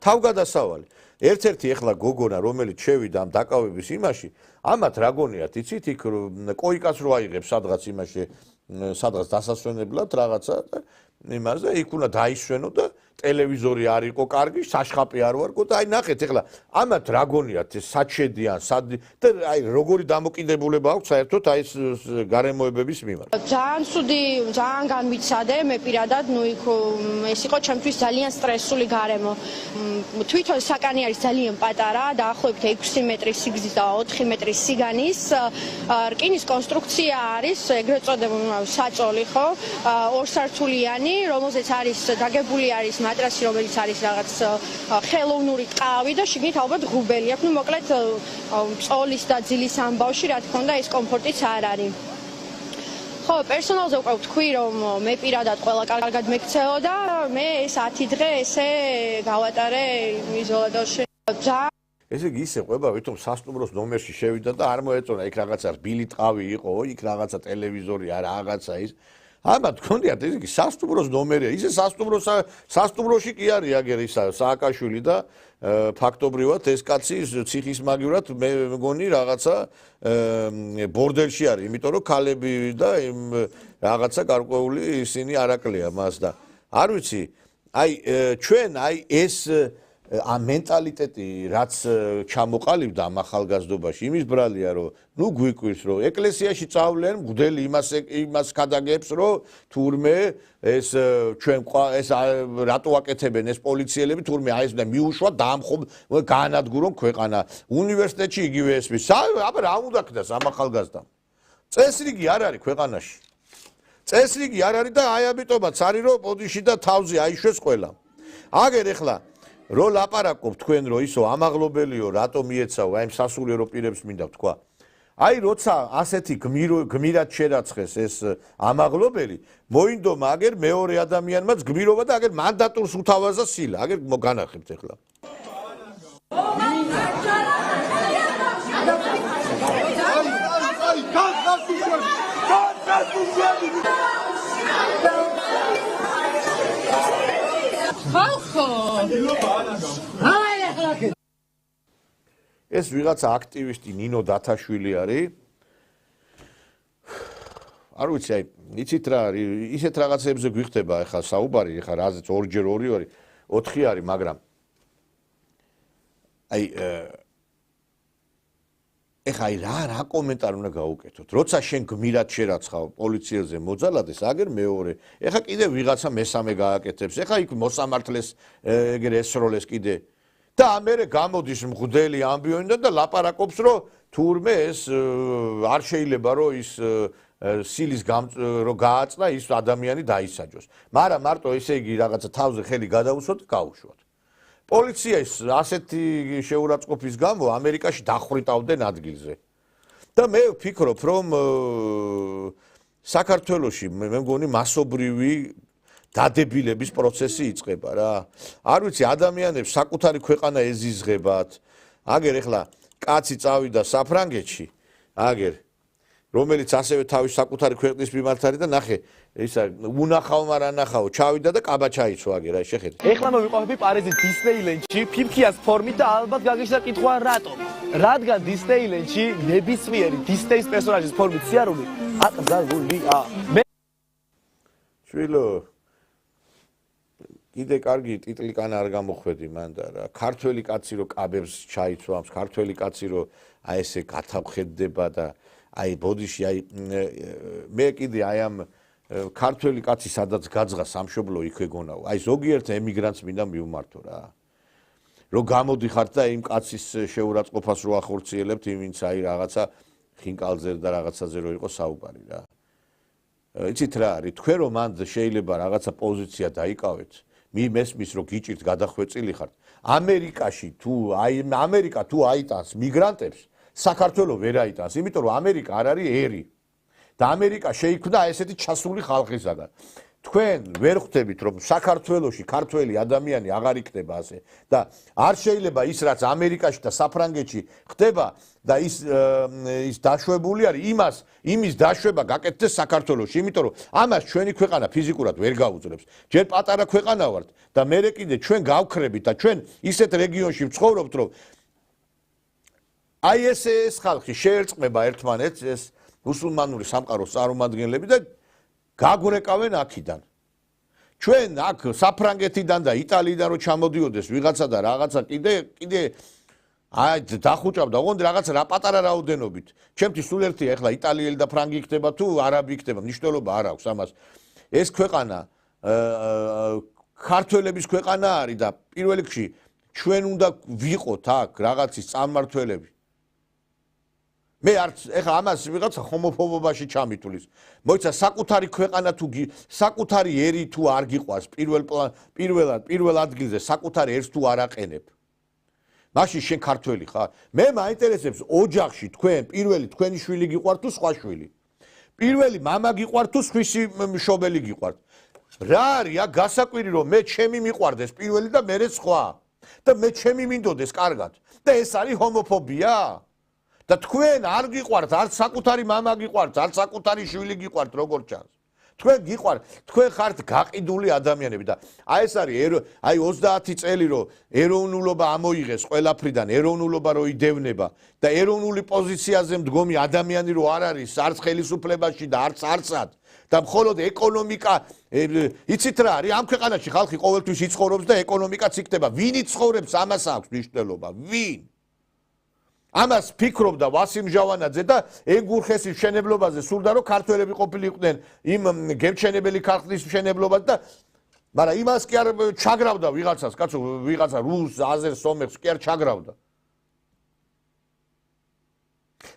თავგადასავალი ერთ-ერთი ეხლა გოგონა რომელიც შევიდა ამ დაკავების იმაში ამათ რა გონიათ იცით იქ კოიკას რო აიღებს სადღაც იმაში სადღაც დასასვენებლად რაღაცა იმაზე იქ უნდა დაისვენო და ტელევიზორი არ იყო კარგი საშხაპი არ ვარგო და აი ნახეთ ეხლა ამათ რა გონიათ საჩედიან და აი როგორი დამოკიდებულება აქვს საერთოდ აი ეს გარემოებების მიმართ ძალიან ცუდი ძალიან განვიცადე მე პირადად ნუ იქ ეს იყო ჩემთვის ძალიან სტრესული გარემო თვითონ საკანი არის ძალიან პატარა დაახლოებით 6 მეტრის სიგრძის და 4 მეტრის სიგანის რკინის კონსტრუქცია არის ეგრეთ წოდებული საწოლი ხო ორსართულიანი რომელზეც არის დაგებული არის მატრასი რომელიც არის რაღაც ხელოვნური ტყავი და შიგნით ალბათ ღუბელი აქვს ნუ მოკლედ წოლის და ძილის ამბავში რა თქმა უნდა ეს კომფორტიც არ არის ხო პერსონალზე უკვე ვთქვი რომ მე პირადად ყველა კარგად მეკცეოდა მე ეს 10 დღე ესე გავატარე იზოლატორში ესე იგი ისე ყვება ვითომ სასტუმროს ნომერში შევიდა და არ მოეწონა იქ რაღაცა რბილი ტყავი იყო იქ რაღაცა ტელევიზორი არა რაღაცა ის ამათ გქონდიათ ეს იგი სასტუმროს ნომერია ისე სასტუმროში კი არის აგერ ისა სააკაშვილი და ფაქტობრივად ეს კაცი ციხის მაგივრად მე მგონი რაღაცა ბორდელში არის იმიტომ რომ ქალები და რაღაცა გარკვეული ისინი არაკლია მას და არ ვიცი აი ჩვენ აი ეს მენტალიტეტი რაც ჩამოყალიბდა ამ ახალგაზრდობაში იმის ბრალია რომ ნუ გვიკვირს რომ ეკლესიაში წავლენ მღვდელი იმას გადაგებს რომ თურმე ეს ჩვენ ეს რატო აკეთებენ ეს პოლიციელები თურმე აი ეს მიუშვა გაანადგურონ ქვეყანა უნივერსიტეტში იგივე ესმის აბა რა უნდა ქნას ამ ახალგაზრდამ წესრიგი არ არის ქვეყანაში წესრიგი არ არის და აი ამიტომაც არის რომ პოდიში და თავზე აიშვეს ყველა აგერ ეხლა რო ლაპარაკობ თქვენ რომ ისო ამაღლობელიო რატო მიეცაო აი სასულიერო პირებს მინდა თქვა აი როცა ასეთი გმირად შერაცხეს ეს ამაღლობელი მოინდომა აგერ მეორე ადამიანმაც გმირობა და აგერ მანდატურს უთავაზა სილა აგერ განახებთ ეხლა ეს ვიღაცა აქტივისტი ნინო დათაშვილი არის არ ვიცი აი იცით რა არის ისეთ რაღაცებზე გვიხდება ახლა საუბარი ახლა რაზეც 2-ჯერ 2 არის 4 არის მაგრამ აი ეხა რა კომენტარი უნდა გაუკეთოთ როცა შენ გმირად შერაცხავ პოლიციაზე მოძალადეს აგერ მეორე ეხა კიდე ვიღაცა მესამე გააკეთებს ეხა იქ მოსამართლეს ეგრე ესროლეს კიდე და ამერე გამოდის მღვდელი ამბიონიდან და ლაპარაკობს რომ თურმე ეს არ შეიძლება რომ ის სილის რომ გააწნა ის ადამიანი დაისაჯოს მაგრამ მარტო ესე იგი რაღაცა თავზე ხელი გადაუსვათ გაუშვათ პოლიციის ასეთი შეურაცხყოფის გამო ამერიკაში დახვრიტავდნენ ადგილზე და მე ვფიქრობ რომ საქართველოში მე მგონი მასობრივი დადებილების პროცესი იწყება რა არ ვიცი ადამიანებს საკუთარი ქვეყანა ეზიზღებათ აგერ ეხლა კაცი წავიდა საფრანგეთში აგერ რომელიც ასევე თავის საკუთარი ქვეყნის მიმართ არის და ნახე ისა უნახავ მაგრამ ნახავ ჩავიდა და კაბა ჩაიცვა აგერ აი შეხედე ეხლა მოვიყვანები პარიზის დისნეილენდში ფიფქიას ფორმით და ალბათ გაგიშდა კითხვა რატომ რადგან დისნეილენდში ნებისმიერი დისნეის პერსონაჟის ფორმით სიარული აკრძალულია შვილო კიდე კარგი ტიტლიკანა არ გამოხვედი მან და რა ქართველი კაცი რო კაბებს ჩაიცვამს ქართველი კაცი რო აი ესე გათავხედდება და აი ბოდიში აი მე კიდე აი ამ ქართველი კაცი სადაც გაძღა სამშობლო იქვე გონაო აი ზოგიერთ ემიგრანტს მინდა მივმართო რა რომ გამოდიხართ და იმ კაცის შეურაცხყოფას რო ახორციელებთ იმინც აი რაღაცა ხინკალზე და რაღაცაზე რო იყოს საუბარი რა იცით რა არის თქვენ რომ მანდ შეიძლება რაღაცა პოზიცია დაიკავეთ მესმის რომ გიჭირთ გადახვეწილი ხართ ამერიკაში თუ აი ამერიკა თუ აიტანს მიგრანტებს საქართველოს ვერ აიტანს იმიტომ რომ ამერიკა არ არის ერი და ამერიკა შეიქმნა ესეთი ჩასული ხალხისაგან თქვენ ვერ ხვდებით რომ საქართველოში ქართველი ადამიანი აღარ იქნება ასე და არ შეიძლება ის რაც ამერიკაში და საფრანგეთში ხდება და ის დაშვებული არის იმის დაშვება გაკეთდეს საქართველოში იმიტომ რომ ამას ჩვენი ქვეყანა ფიზიკურად ვერ გაუძლებს ჯერ პატარა ქვეყანა ვართ და მერე კიდე ჩვენ გავქრებით და ჩვენ ისეთ რეგიონში ვცხოვრობთ რომ აი ეს ხალხი შეერწყმება ერთმანეთს ეს მუსულმანური სამყაროს წარმომადგენლები და გაგვრეკავენ აქიდან ჩვენ აქ საფრანგეთიდან და იტალიიდან რო ჩამოდიოდეს ვიღაცა და რაღაცა კიდე აი დახუჭავდა ოღონდ რაღაც რა პატარა რაოდენობით ჩემთვის სულ ერთია ეხლა იტალიელი და ფრანგი იქნება თუ არაბი იქნება მნიშვნელობა არ აქვს ამას ეს ქვეყანა ქართველების ქვეყანა არის და პირველ რიგში ჩვენ უნდა ვიყოთ აქ რაღაცის წარმმართველები მე არც ეხლა ამას ვიღაცა ჰომოფობობაში ჩამითulis მოიცა საკუთარი ქვეყანა თუ საკუთარი ერი თუ არ გიყვარს პირველ ადგილზე საკუთარი ერს თუ არ აყენებ მაშინ შენ ქართველი ხარ მე მაინტერესებს ოჯახში თქვენ პირველი თქვენი შვილი გიყვართ თუ სხვა შვილი პირველი мама გიყვართ თუ სხვისი მშობელი გიყვართ რა არის აქ გასაკვირი რომ მე ჩემი მიყვარდეს პირველი და მერე სხვა და მე ჩემი მინდოდეს კარგად და ეს არის ჰომოფობია და თქვენ არ გიყვართ არც საკუთარი мама გიყვართ არც საკუთარი შვილი გიყვართ როგორ ჩანს თქვენ გიყვარ, თქვენ ხართ გაყიდული ადამიანები და აი ეს არის აი 30 წელი რომ ეროვნულობა ამოიღეს ყველაფრიდან, ეროვნულობა რო იდევნება და ეროვნული პოზიციაზე მდგომი ადამიანი რო არ არის არც ხელისუფლებაში და არც არცად და მხოლოდ ეკონომიკა იცით რა არის ამ ქვეყანაში ხალხი ყოველთვის იცხოვრობს და ეკონომიკაც იქნება ვინ იცხოვრებს ამას აქვს მნიშვნელობა ვინ ამას ფიქრობდა ვასილ ჟავანაძე და ეგურხესის მშენებლობაზე სურდა რომ ქართველები ყოფილიყვნენ იმ გემჩენებელი ქართლის მშენებლობაზე და მაგრამ იმას კი არ ჩაგრავდა ვიღაცას კაცო ვიღაცა რუსს აზერს სომეხს კი არ ჩაგრავდა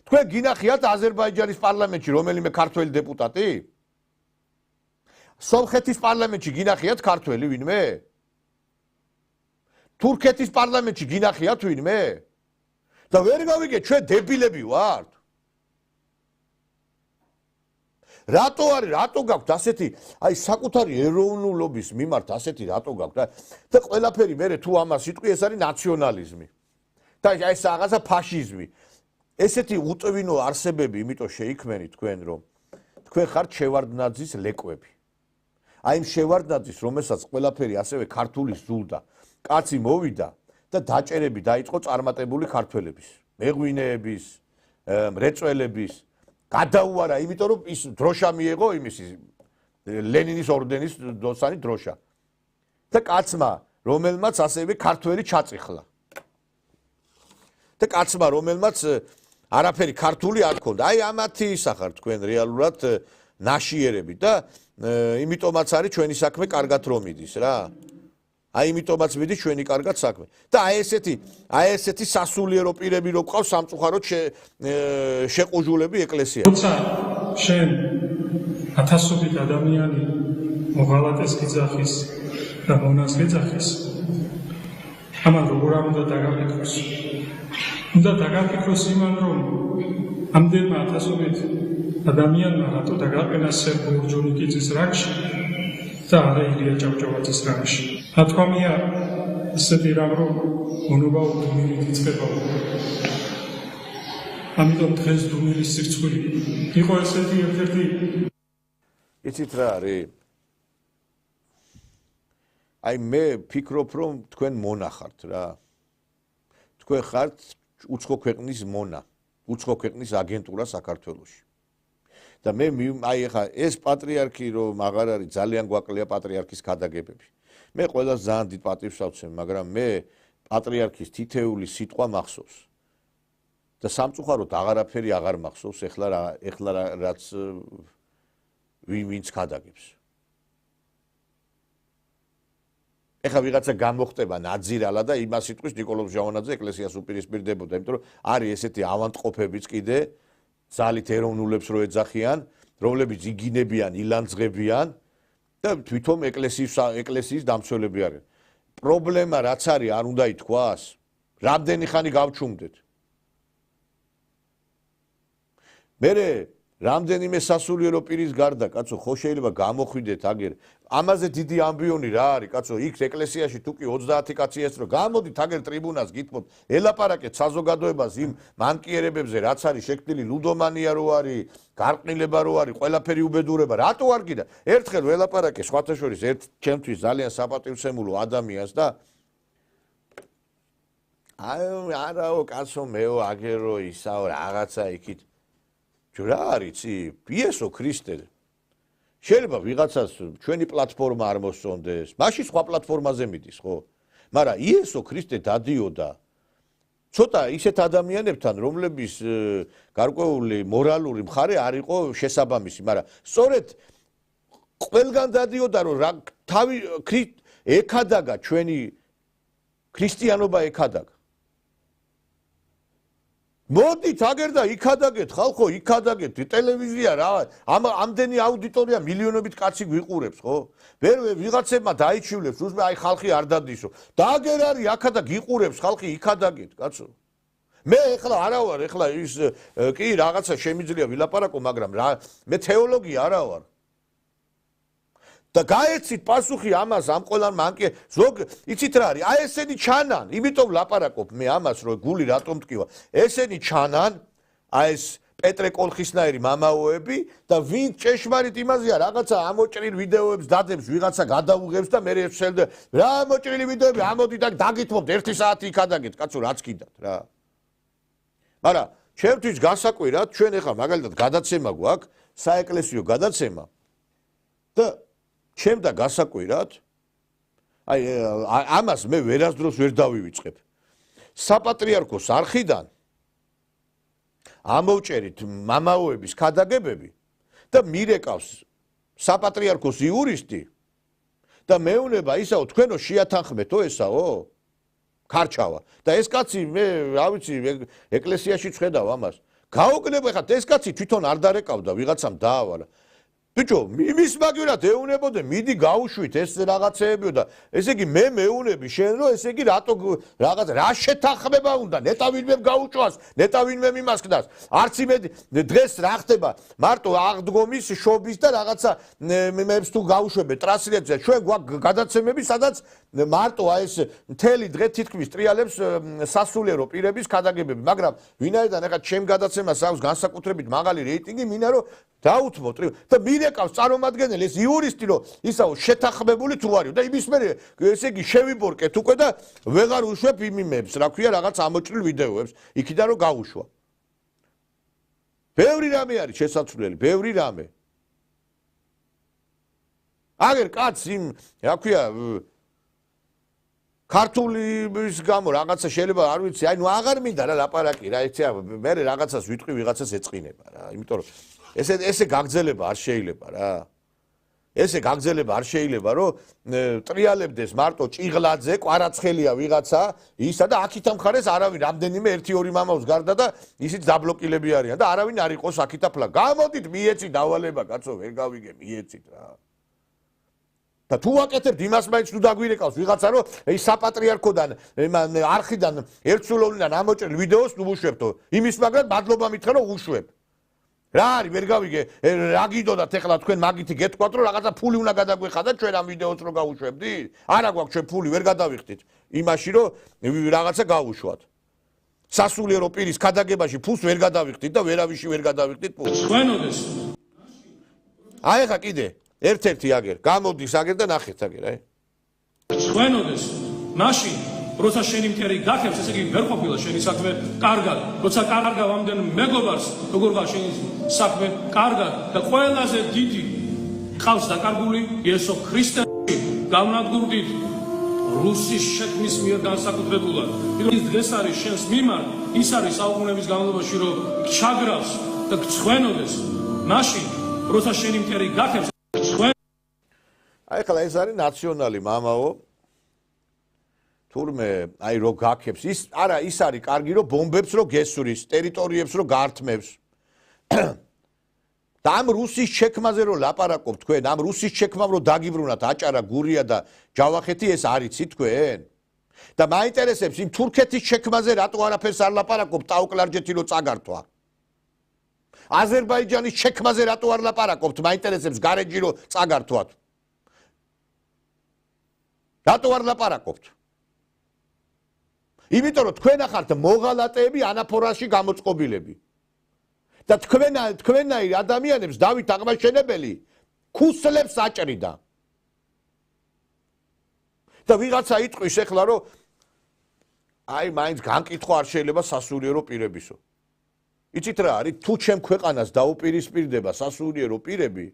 თქვენ გინახიათ აზერბაიჯანის პარლამენტში რომელიმე ქართველი დეპუტატი სომხეთის პარლამენტში გინახიათ ქართველი ვინმე თურქეთის პარლამენტში გინახიათ ვინმე და ვერ გავიგე ჩვენ დებილები ვართ რატო არის რატო გაქვთ ასეთი აი საკუთარი ეროვნულობის მიმართ ასეთი რატო გაქვთ და ყველაფერი მე თუ ამას იტყვი ეს არის ნაციონალიზმი და ეს რაღაცა ფაშიზმი ესეთი უტვინო არსებები იმიტომ შეიქმნით თქვენ რომ თქვენ ხართ შევარდნაძის ლეკვები აი იმ შევარდნაძის რომელსაც ყველაფერი ასევე ქართული ზულდა კაცი მოვიდა და დაჭერები დაიწყო წარმატებული ქართველების, მეღვინეების, მრეწველების, გადაუარა, იმიტომ რომ ის დროშა მიიღო იმის ლენინის ორდენის დოსანი დროშა. და კაცმა, რომელმაც ასევე ქართველი ჩაწიხლა. და კაცმა, რომელმაც არაფერი ქართული არ ქონდა. აი ამათი ისახარ თქვენ რეალურად ნაშიერები და იმიტომაც არის ჩვენი საქმე კარგად რომ მიდის რა. აი იმიტომაც მიდის ჩვენი კარგად საქმე. და აი ესეთი სასულიერო პირები რო ყავს სამწუხაროდ შეყუჟულები ეკლესიაში. როცა შენ ათასობით ადამიანი მოღალატეს გიძახის და მონას გიძახის ამან როგორ არ უნდა დაგაფიქროს. უნდა დაგაფიქროს იმან რომ ამდენმა ათასობით ადამიანმა რატო დაგაყენას სერბო ორჯონიკიძის რანგში და არა ილია ჭავჭავაძის რანგში. ნათქვამია ისეთი რამ რომ მონობა უდუმილით იწყება. ამიტომ დღეს დუმილის სირცხვილი იყო ესეთი ერთ-ერთი იცით რა არის? აი მე ფიქრობ რომ თქვენ მონა ხართ რა. თქვენ ხართ უცხო ქვეყნის მონა, უცხო ქვეყნის აგენტურა საქართველოში. და მე აი ახლა ეს პატრიარქი რომ აღარ არის ძალიან გვაკლია პატრიარქის ქადაგებები. მე ყველას ძალიან დიდ პატივს ავცემ, მაგრამ მე პატრიარქის თითეული სიტყვა მახსოვს. და სამწუხაროდ აღარაფერი აღარ მახსოვს ეხლა რაც ვინც ქადაგებს. ეხლა ვიღაცა გამოხტება ნაძირალა და იმას იტყვის ნიკოლოზ ჟავანაძე ეკლესიას უპირისპირდებოდა, იმიტომ რომ არის ესეთი ავანტყოფებიც კიდე ძალით ეროვნულებს რო ეძახიან, რომლებიც იგინებიან, ილანძღებიან და თვითონ ეკლესიის დამცველები არიან. პრობლემა რაც არის არ უნდა ითქვას, რამდენი ხანი გავჩუმდეთ. მერე რამდენიმე სასულიერო პირის გარდა, კაცო, ხო შეიძლება გამოხვიდეთ აგერ. ამაზე დიდი ამბიონი რა არის, კაცო, იქ ეკლესიაში თუ კი 30 კაცი ესწრო, გამოდით აგერ ტრიბუნას გითმოთ, ელაპარაკეთ საზოგადოებას იმ მანკიერებებზე, რაც არის შექმნილი ლუდომანია რო არის, გარყნილება რო არის, ყველაფერი უბედურება, რატო არ გიდა? ერთხელ ველაპარაკე სხვათა შორის ერთ ჩემთვის ძალიან საპატივცემულო ადამიანს და არაო, კაცო, მეო, აგერო, ისაო, რაღაცა იქით რა არის იესო ქრისტე შეიძლება ვიღაცას ჩვენი პლატფორმა არ მოსწონდეს მაშინ სხვა პლატფორმაზე მიდის ხო მაგრამ იესო ქრისტე დადიოდა ცოტა ისეთ ადამიანებთან რომლების გარკვეული მორალური მხარე არ იყო შესაბამისი მაგრამ სწორედ ყველგან დადიოდა რომ რა თავი ეკადაგა ჩვენი ქრისტიანობა ეკადაგა მოდით აგერ და იქადაგეთ ხალხო იქადაგეთ ტელევიზია რა ამდენი აუდიტორია მილიონობით კაცი გვიყურებს ხო ვერ ვიღაცებმა დაიჩივლებს უსმე აი ხალხი არ დადისო და აგერ არის აქა და გიყურებს ხალხი იქადაგეთ კაცო მე ეხლა არა ვარ ეხლა ის კი რაღაცა შემიძლია ვილაპარაკო მაგრამ რა მე თეოლოგი არა ვარ და გაეცით პასუხი ამას ამ ყველამ მანკე ზოგ იცით რა არის აი ესენი ჩანან იმიტომ ლაპარაკობ მე ამას რომ გული რატომ ტკივა ესენი ჩანან აი ეს პეტრე კოლხისნაირი მამაოები და ვინ ჭეშმარიტ იმაზეა რაღაცა ამოჭრილ ვიდეოებს დადებს ვიღაცა გადაუღებს და მე შეხედე რა ამოჭრილი ვიდეოები ამოდი და დაგითმობთ 1 საათი იქ ადაგეთ კაცო რაც კიდათ რა მაგრამ ჩემთვის გასაკვირად ჩვენ ახლა მაგალითად გადაცემა გვაქვს საეკლესიო გადაცემა და ჩემდა გასაკვირად აი ამას მე ვერასდროს ვერ დავივიწყებ საპატრიარქოს არხიდან ამოვჭერით მამაოების ქადაგებები და მირეკავს საპატრიარქოს იურისტი და მეუნება ისაო თქვენო შეათანხმეთო ესაო ქარჩავა და ეს კაცი მე რა ვიცი ეკლესიაში წხედავ ამას გაუკნებ ხათ ეს კაცი თვითონ არ დარეკავდა ვიღაცამ დაავალა ბიჭო იმის მაგივრად ეუნებოდე მიდი გაუშვით ეს რაღაცეებიო და ესე იგი მე მეუნები შენ რომ ესე იგი რატო რაღაც რა შეთანხმება უნდა ნეტა ვინმე გაუჭვას ნეტა ვინმე მიმასკდას არც იმედი დღეს რა ხდება მარტო აღდგომის შობის და რაღაცა მებს თუ გაუშვებე ტრანსლაცია ჩვენ გვაქვს გადაცემები სადაც მარტო აი ეს მთელი დღე თითქმის ტრიალებს სასულიერო პირების ქადაგებები მაგრამ ვინაიდან ახლა ჩემ გადაცემას აქვს განსაკუთრებით მაღალი რეიტინგი მინდა რომ დაუთმოთ და მირეკავს წარმომადგენელი ეს იურისტი რომ ისაო შეთანხმებული თუ არის და იმის მერე ესე იგი შევიბორკეთ უკვე და ვეღარ უშვებ იმიმებს რა ქვია რაღაც ამოჭრილ ვიდეოებს იქიდან რომ გაუშვა ბევრი რამე არის შესაძლებელი ბევრი რამე აგერ კაც იმ რა ქვია ქართულის გამო რაღაცა შეიძლება არ ვიცი აი ნუ აღარ მინდა რა ლაპარაკი რა იცი მე რაღაცას ვიტყვი ვიღაცას ეწყინება რა იმიტომ რომ ესე გაგრძელება არ შეიძლება რა ესე გაგრძელება არ შეიძლება რომ ტრიალებდეს მარტო ჭიღლაძე კვარაცხელია ვიღაცა ისა და აქითა მხარეს არავინ რამდენიმე 1-2 მამაოს გარდა და ისიც დაბლოკილები არიან და არავინ არ იყოს აქითა ფლა გამოდით მიეცი დავალება კაცო ვერ გავიგე მიეცით რა და თუ ვაკეთებთ იმას მაინც თუ დაგვირეკავს ვიღაცა რომ ეს საპატრიარქოდან არხიდან ერთსულოვნიდან ამოჭრილ ვიდეოს ნუ უშვებთო იმის მაგრად მადლობა მითხრა რომ უშვებ რა არის ვერ გავიგე რა გიდოდათ ეხლა თქვენ მაგითი გეთქვათ რომ რაღაცა ფული უნდა გადაგვეხადათ ჩვენ ამ ვიდეოს რო გავუშვებდი არა გვაქვს ჩვენ ფული ვერ გადავიხდით იმაში რომ რაღაცა გავუშვათ სასულიერო პირის ქადაგებაში ფულს ვერ გადავიხდით და ვერავიში ვერ გადავიხდით ფულს ჩვენოდეს აი ხა კიდე ერთ-ერთი აგერ გამოდის აგერ და ნახეთ აგერ აი ჩვენოდეს მაშინ როცა შენი მტერი გაქებს ესე იგი ვერ ყოფილა შენი საქმე კარგად როცა კარგავ ამდენ მეგობარს როგორ ვარ შენი საქმე კარგად და ყველაზე დიდი ყავს დაკარგული იესო ქრისტეში გავნადგურდით რუსის შექმნის მიერ განსაკუთრებულად ის დღეს არის შენს მიმართ ის არის საუკუნეების განმავლობაში რომ ჩაგრავს და გცხვენოდეს მაშინ როცა შენი მტერი გაქებს აი ხლა ეს არის ნაციონალი მამაო თურმე აი რო გაქებს ის არა ის არის კარგი რომ ბომბებს რო გესურის ტერიტორიებს რო გართმევს და ამ რუსის ჩექმაზე რო ლაპარაკობ თქვენ ამ რუსის ჩექმამ რო დაგიბრუნათ აჭარა გურია და ჯავახეთი ეს არიცი თქვენ და მაინტერესებს იმ თურქეთის ჩექმაზე რატო არაფერს არ ლაპარაკობ ტაუკლარჯეთი რო წაგართვა აზერბაიჯანის ჩექმაზე რატო არ ლაპარაკობთ მაინტერესებს გარეჯი რო წაგართვათ რატო არ ლაპარაკობთ იმიტომ რომ თქვენ ახართ მოღალატეები ანაფორაში გამოწყობილები და თქვენნაირ ადამიანებს დავით აღმაშენებელი ქუსლებს აჭრიდა და ვიღაცა იტყვის ეხლა რომ აი მაინც განკითხვა არ შეიძლება სასულიერო პირებისო იცით რა არის თუ ჩემ ქვეყანას დაუპირისპირდება სასულიერო პირები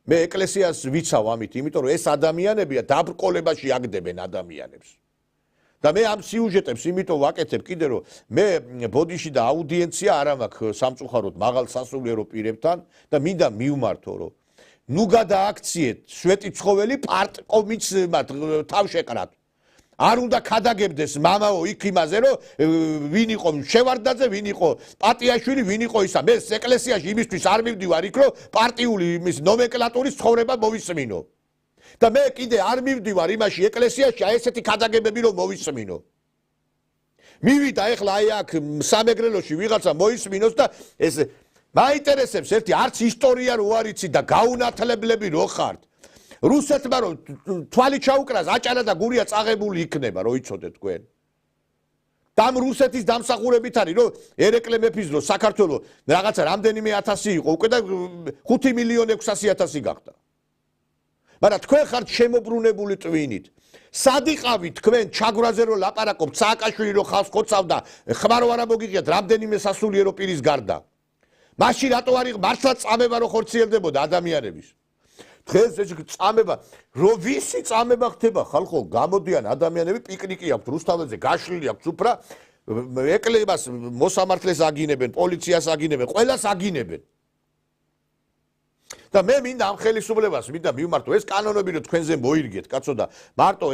მე ეკლესიას ვიცავ ამით იმიტომ რომ ეს ადამიანებია დაბრკოლებაში აგდებენ ადამიანებს და მე ამ სიუჟეტებს იმიტომ ვაკეთებ კიდე რომ მე ბოდიში და აუდიენცია არ მაქვს სამწუხაროდ მაღალ სასულიერო პირებთან და მინდა მივმართო რომ ნუ გადააქციეთ სვეტი ცხოველი პარტკომიც თავშეკრათ არ უნდა ქადაგებდეს მამაო იქ იმაზე რომ ვინ იყო შევარდაძე ვინ იყო პატიაშვილი ვინ იყო ისა მე ეკლესიაში იმისთვის არ მივდივარ იქ რომ პარტიული იმის ნომენკლატურის ცხოვრება მოვისმინო და მე კიდე არ მივდივარ იმაში ეკლესიაში აი ესეთი ქადაგებები რომ მოვისმინო მივიდა ეხლა აი აქ სამეგრელოში ვიღაცა მოისმინოს და ეს მაინტერესებს ერთი არც ისტორია რო არიცი და გაუნათლებლები რო ხართ რუსეთმა რომ თვალი ჩაუკრას აჭარა და გურია წაღებული იქნება რო იცოდეთ თქვენ და ამ რუსეთის დამსახურებით არის რომ ერეკლე მეფის დრო საქართველოს რაღაცა რამდენიმე 1000 იყო უკვე და 5 მილიონი 600,000 გახდა მაგრამ თქვენ ხართ შემოbrunებული ტვინით სად იყავით თქვენ ჩაგვრაზე რომ ლაპარაკობთ სააკაშვილი რომ ხალხს ხოცავდა ხმარო არა მოგიღიათ რამდენიმე სასულიერო პირის გარდა მაშინ რატო არის მართლა წამება რომ ხორციელდებოდა ადამიანების დღეს ეს წამება რომ ვისი წამება ხდება ხალხო გამოდიან ადამიანები პიკნიკი აქვს რუსთაველზე გაშლილი აქვს უფრა ეკლებას მოსამართლეს აგინებენ პოლიციას აგინებენ ყველას აგინებენ და მე მინდა ამ ხელისუფლებას მინდა მივმართო ეს კანონები რომ თქვენზე მოირგეთ კაცო და მარტო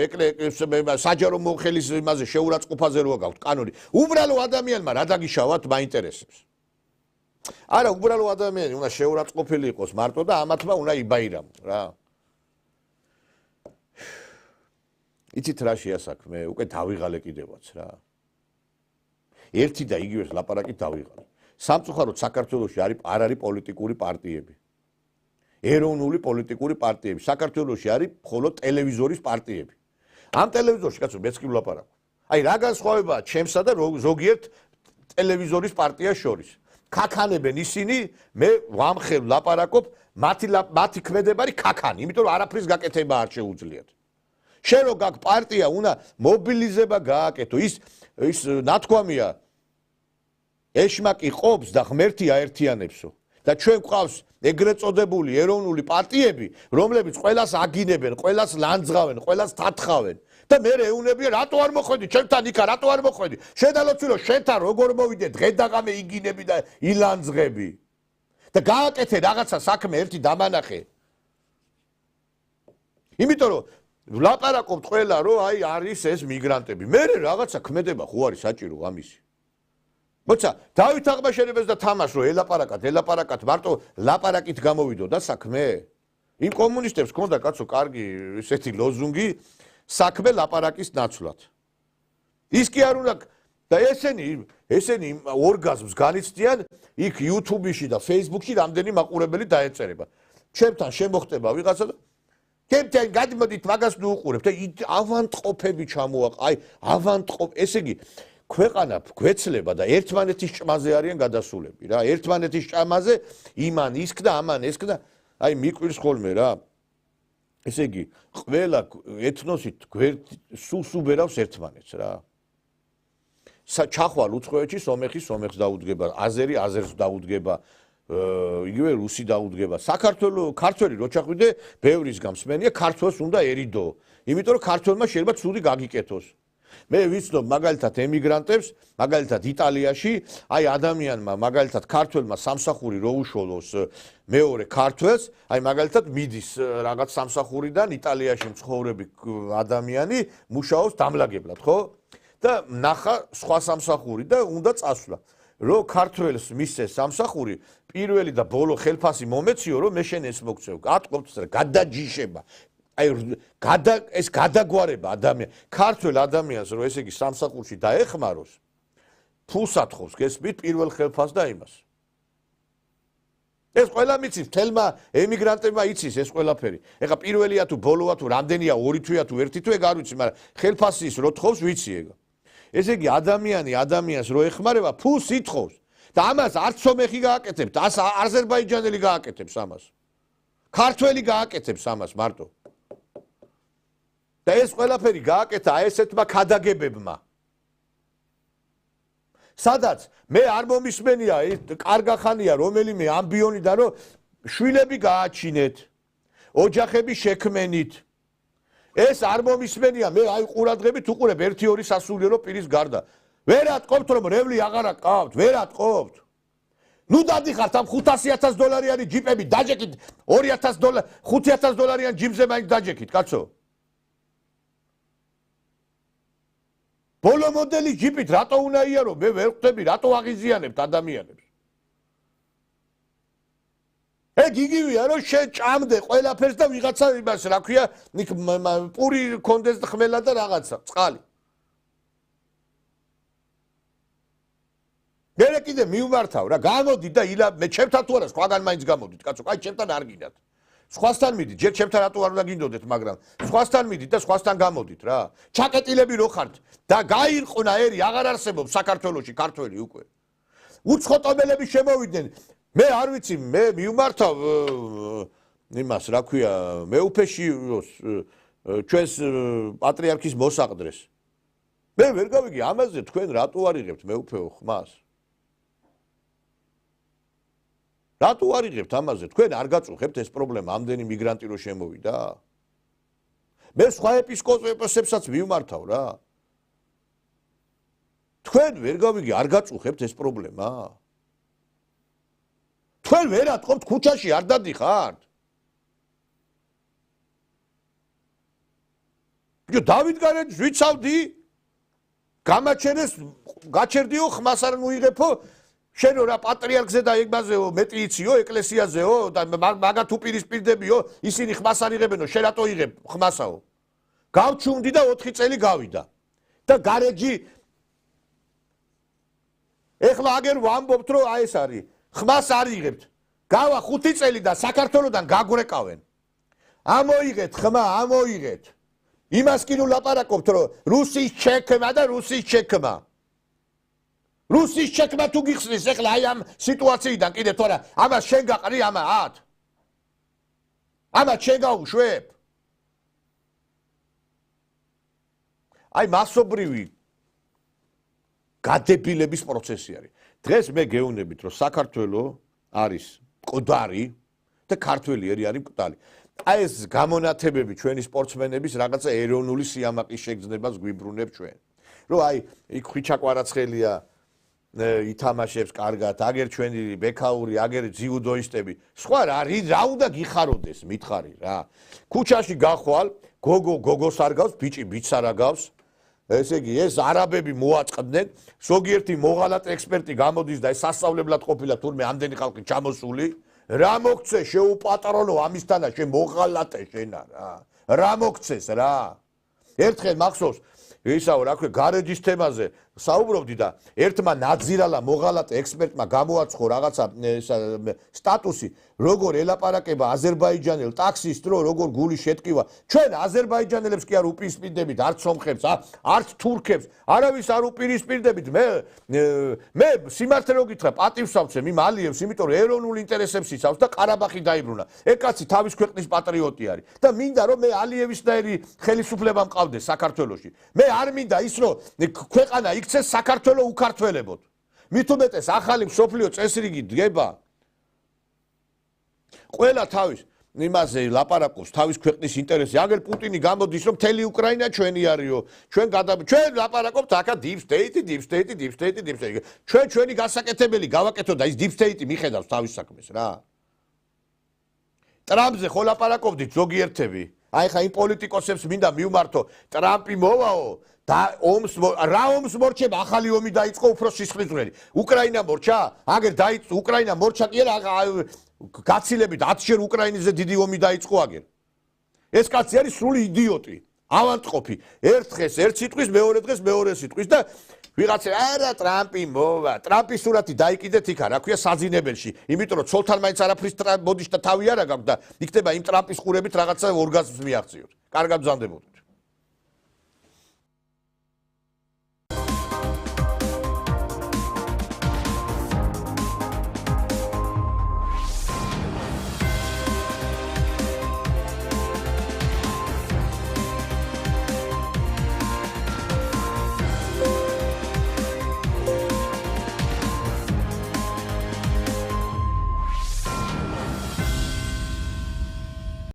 საჯარო ხელის იმაზე შეურაცხყოფაზე როა გაქვთ კანონი უბრალო ადამიანმა რა დაგიშავათ მაინტერესებს არა უბრალო ადამიანი უნდა შეურაცხყოფილი იყოს მარტო და ამათმა უნდა იბაირამო რა იცით რა შეასაქმე უკვე დავიღალე კიდევაც რა ერთი და იგივეს ლაპარაკით დავიღალე სამწუხაროდ საქართველოში არ არის პოლიტიკური პარტიები ეროვნული პოლიტიკური პარტიები საქართველოში არის მხოლოდ ტელევიზორის პარტიები ამ ტელევიზორში კაცო მეც კი ვლაპარაკო აი რა განსხვავებაა ჩემსა და ზოგიერთ ტელევიზორის პარტიას შორის ქაქანებენ ისინი მე ვამხელ ლაპარაკობ მათი ქმედებარი ქაქანი იმიტომ რომ არაფრის გაკეთება არ შეუძლიათ შენ რო გაქვს პარტია უნდა მობილიზება გააკეთო ის ნათქვამია ეშმაკი ყოფს და ღმერთი აერთიანებსო და ჩვენ გვყავს ეგრეთ წოდებული ეროვნული პარტიები რომლებიც ყველას აგინებენ ყველას ლანძღავენ ყველას თათხავენ და მე ეუნებია რატო არ მოხვედი ჩემთან იქა რატო არ მოხვედი შედალოცი რომ შენთან როგორ მოვიდე დღედაღამე იგინები და ილანძღები და გააკეთე რაღაცა საქმე ერთი დამანახე იმიტომ რომ ვლაპარაკობთ ყველა რომ აი არის ეს მიგრანტები მე რაღაცა ქმედება ხო არის საჭირო ამისი მოცა დავით აღმაშენებელს და თამაშს რომ ელაპარაკათ მარტო ლაპარაკით გამოვიდო და საქმე იმ კომუნისტებს ქონდა კაცო კარგი ესეთი ლოზუნგი საქმე ლაპარაკის ნაცვლად ის კი არ უნდა და ესენი ორგაზმს განიცდიან იქ YouTube-ში და Facebook-ში რამდენი მაყურებელი დაეწერება ჩემთან შემოხტება ვიღაცა და ჩემთან გადმოდით მაგას ნუ უყურებთ ავანტყოფები ჩამოაყ აი ავანტყოფ ესე იგი ქვეყანა გვეცლება და ერთმანეთის ჭმაზე არიან გადასულები რა ერთმანეთის ჭამაზე იმან ისკ და ამან ესკ და აი მიყვირს ხოლმე რა ესე იგი ყველა ეთნოსით სულს უბერავს ერთმანეთს რა ჩახვალ უცხოეთში სომეხს დაუდგება აზერი აზერს დაუდგება იგივე რუსი დაუდგება საქართველოს ქართველი რო ჩახვიდე ბევრის გამსმენია ქართველს უნდა ერიდო იმიტომ რომ ქართველმა შეიძლება ცუდი გაგიკეთოს მე ვიცნობ მაგალითად ემიგრანტებს მაგალითად იტალიაში აი ადამიანმა მაგალითად ქართველმა სამსახური რო უშოლოს მეორე ქართველს აი მაგალითად მიდის რაღაც სამსახურიდან იტალიაში მცხოვრები ადამიანი მუშაობს დამლაგებლად ხო და ნახა სხვა სამსახური და უნდა წასვლა რო ქართველს მისცეს სამსახური პირველი და ბოლო ხელფასი მომეციო რომ მე შენ ეს მოგწევ ატყობთ გადაჯიშება აი ეს გადაგვარება ადამიან ქართველ ადამიანს რომ ესე იგი სამსახურში დაეხმაროს ფულს ათხოვს გესმით პირველ ხელფასს და იმას ეს ყველა მიცის თელმა ემიგრანტებმა იცის ეს ყველაფერი ეხა პირველია თუ ბოლოა თუ რამდენია ორი თვეა თუ ერთი თვე არ ვიცი მაგრამ ხელფასის რო თხოვს ვიცი ეგა ესე იგი ადამიანს რო ეხმარება ფულს ითხოვს და ამას არც სომეხი გააკეთებს და აზერბაიჯანელი გააკეთებს ამას ქართველი გააკეთებს ამას მარტო და ეს ყველაფერი გააკეთა ესეთმა ქადაგებებმა სადაც მე არ მომისმენია კარგახანია რომელიმე ამბიონიდან რომ შვილები გააჩინეთ ოჯახები შექმენით ეს არ მომისმენია მე აი ყურადღებით უყურებ 1-2 სასულიერო პირის გარდა ვერ ატყობთ რომ რევლი აღარ აკავთ ვერ ატყობთ ნუ დადიხართ ამ $500,000 ჯიპები დაჯექით $2,000 $5,000 ჯიპზე მაინც დაჯექით კაცო ბოლო მოდელის ჯიპით რატო უნდა იარო მე ვერ ხვდები რატო აღიზიანებთ ადამიანებს ეგ იგივეა რომ შეჭამდე ყველაფერს და ვიღაცა იმას რა ქვია პური კონდეს ხმელა და რაღაცა წყალი მე კიდე მივმართავ რა გამოდი და მე ჩემთან თუ არა სხვაგან მაინც გამოდით კაცო აი ჩემთან არ გინდათ სხვასთან მიდით, ჯერ ჩემთან რატო არ უნდა გინდოდეთ, მაგრამ სხვასთან მიდით და სხვასთან გამოდით რა. ჩაკეტილები რო ხართ და გაირყნა ერი, აღარ არსებობს საქართველოში ქართველი უკვე. უცხოტომელები შემოვიდნენ. მე არ ვიცი, მე მივმართავ იმას, რა ქვია, მეუფეში ჩვენს პატრიარქის მოსაყდრეს. მე ვერ გავიგე ამაზე თქვენ რატო არ იღებთ მეუფეო ხმას? რატო არ იღებთ ამაზე? თქვენ არ გაწუხებთ ეს პრობლემა ამდენი მიგრანტი რო შემოვიდა? მე სხვა ეპისკოპოსებსაც ვიმართავ რა. თქვენ ვერ გავიგე არ გაწუხებთ ეს პრობლემა? თქვენ ვერ ატყობთ ქუჩაში არ დადიხართ? ბიჭო დავით გარეჯს ვიცავდი? გამაჩენეს გაჩერდიო ხმას არ მოიღებო? შენო რა პატრიარქზე და ეგბაზეო მეტი იციო ეკლესიაზეო და მაგათ უპირისპირდებიო ისინი ხმას არ იღებენო შენ რატო იღებ ხმასაო გავჩუმდი და 4 წელი გავიდა და გარეჯი ეხლა აგერ ვამბობთ რომ აი ეს არის ხმას არ იღებთ გავა 5 წელი და საქართველოსდან გაგვრეკავენ ამოიღეთ ხმა ამოიღეთ იმას კი ლაპარაკობთ რომ რუსის ჩექმა და რუსის ჩექმა რუსის ჩექმა თუ გიხსნის ეხლა აი ამ სიტუაციიდან კიდე თორა ამას შენ გაყრი ამათ ამათ შენ გაუშვებ აი მასობრივი გადებილების პროცესი არის დღეს მე გეუბნებით რომ საქართველოს არის მკვდარი და ქართველი არის მკვდარი აი ეს გამონათებები ჩვენი სპორტსმენების რაღაცა ეროვნული სიამაყის შეგრძნებას გვიბრუნებ ჩვენ რომ აი იქ ხვიჩაკვარაცხელია ითამაშებს კარგად, აგერ ჩვენი ბექაური, აგერ ძიუდოისტები. სხვა რა უნდა გიხაროდეს, მითხარი რა. ქუჩაში გახვალ, გოგოს არ გავს, ბიჭი ბიჭს არ აგავს. ესე იგი, ეს არაბები მოაწყდნენ, ზოგიერთი მოღალატე ექსპერტი გამოდის და ეს სასწავლებლად ყოფილა თურმე ამდენი ხალხი ჩამოსული. რა მოგცე, შეუპატრონო ამისთანა, შენ მოღალატე შენა რა. რა მოგცეს რა. ერთხელ მახსოვს ისაო რა ქვია გარეჯის თემაზე საუბრობდი და ერთმა ნაძირალა მოღალატე ექსპერტმა გამოაცხო რაღაცა სტატუსი როგორ ელაპარაკება აზერბაიჯანელ ტაქსისტს რო როგორ გული შეტკივა ჩვენ აზერბაიჯანელებს კი არ უპირისპირდებით არც სომხებს არც თურქებს არავის არ უპირისპირდებით მე სიმართლე რო გითხრა პატივს ავცემ იმ ალიევს იმიტომ რომ ეროვნულ ინტერესებს იცავს და ყარაბაღი დაიბრუნა ეგ კაცი თავის ქვეყნის პატრიოტი არის და მინდა რომ მე ალიევისნაირი ხელისუფლება მყავდეს საქართველოში მე არ მინდა ის რომ ქვეყანა იქცეს საქართველოს უკართველებოდ. მით უმეტეს ახალი მსოფლიო წესრიგი დგება. ყველა თავის იმაზე ლაპარაკობს თავის ქვეყნის ინტერესზე. აგერ პუტინი გამოდის რომ მთელი უკრაინა ჩვენი არისო. ჩვენ ლაპარაკობთ აქა deep state. ჩვენ ჩვენი გასაკეთებელი გავაკეთოთ და ის deep state მიხედავს თავის საქმეს რა. ტრამპზე ხო ლაპარაკობდით ზოგიერთები. აი ხა იმ პოლიტიკოსებს მინდა მივმართო ტრამპი მოვაო და ომს მორჩება ახალი ომი დაიწყო უფრო სისხლისღვრელი უკრაინა მორჩა აგერ დაიწყო უკრაინა მორჩა კი არა გაცილებით 10 ჯერ უკრაინაზე დიდი ომი დაიწყო აგერ ეს კაცი არის სრული იდიოტი ავანტყოფი ერთ დღეს ერთ სიტყვის მეორე დღეს მეორე სიტყვის და ვიღაცა არა ტრამპი მოვა ტრამპის სურათი დაიკიდეთ იქა რა ქვია საძინებელში იმიტომ რომ ცოლთან მაინც არაფრის ბოდიშ და თავი არა გაქვს და იქნება იმ ტრამპის ყურებით რაღაცა ორგაზმს მიაღწიოთ კარგად ბრძანდებოდა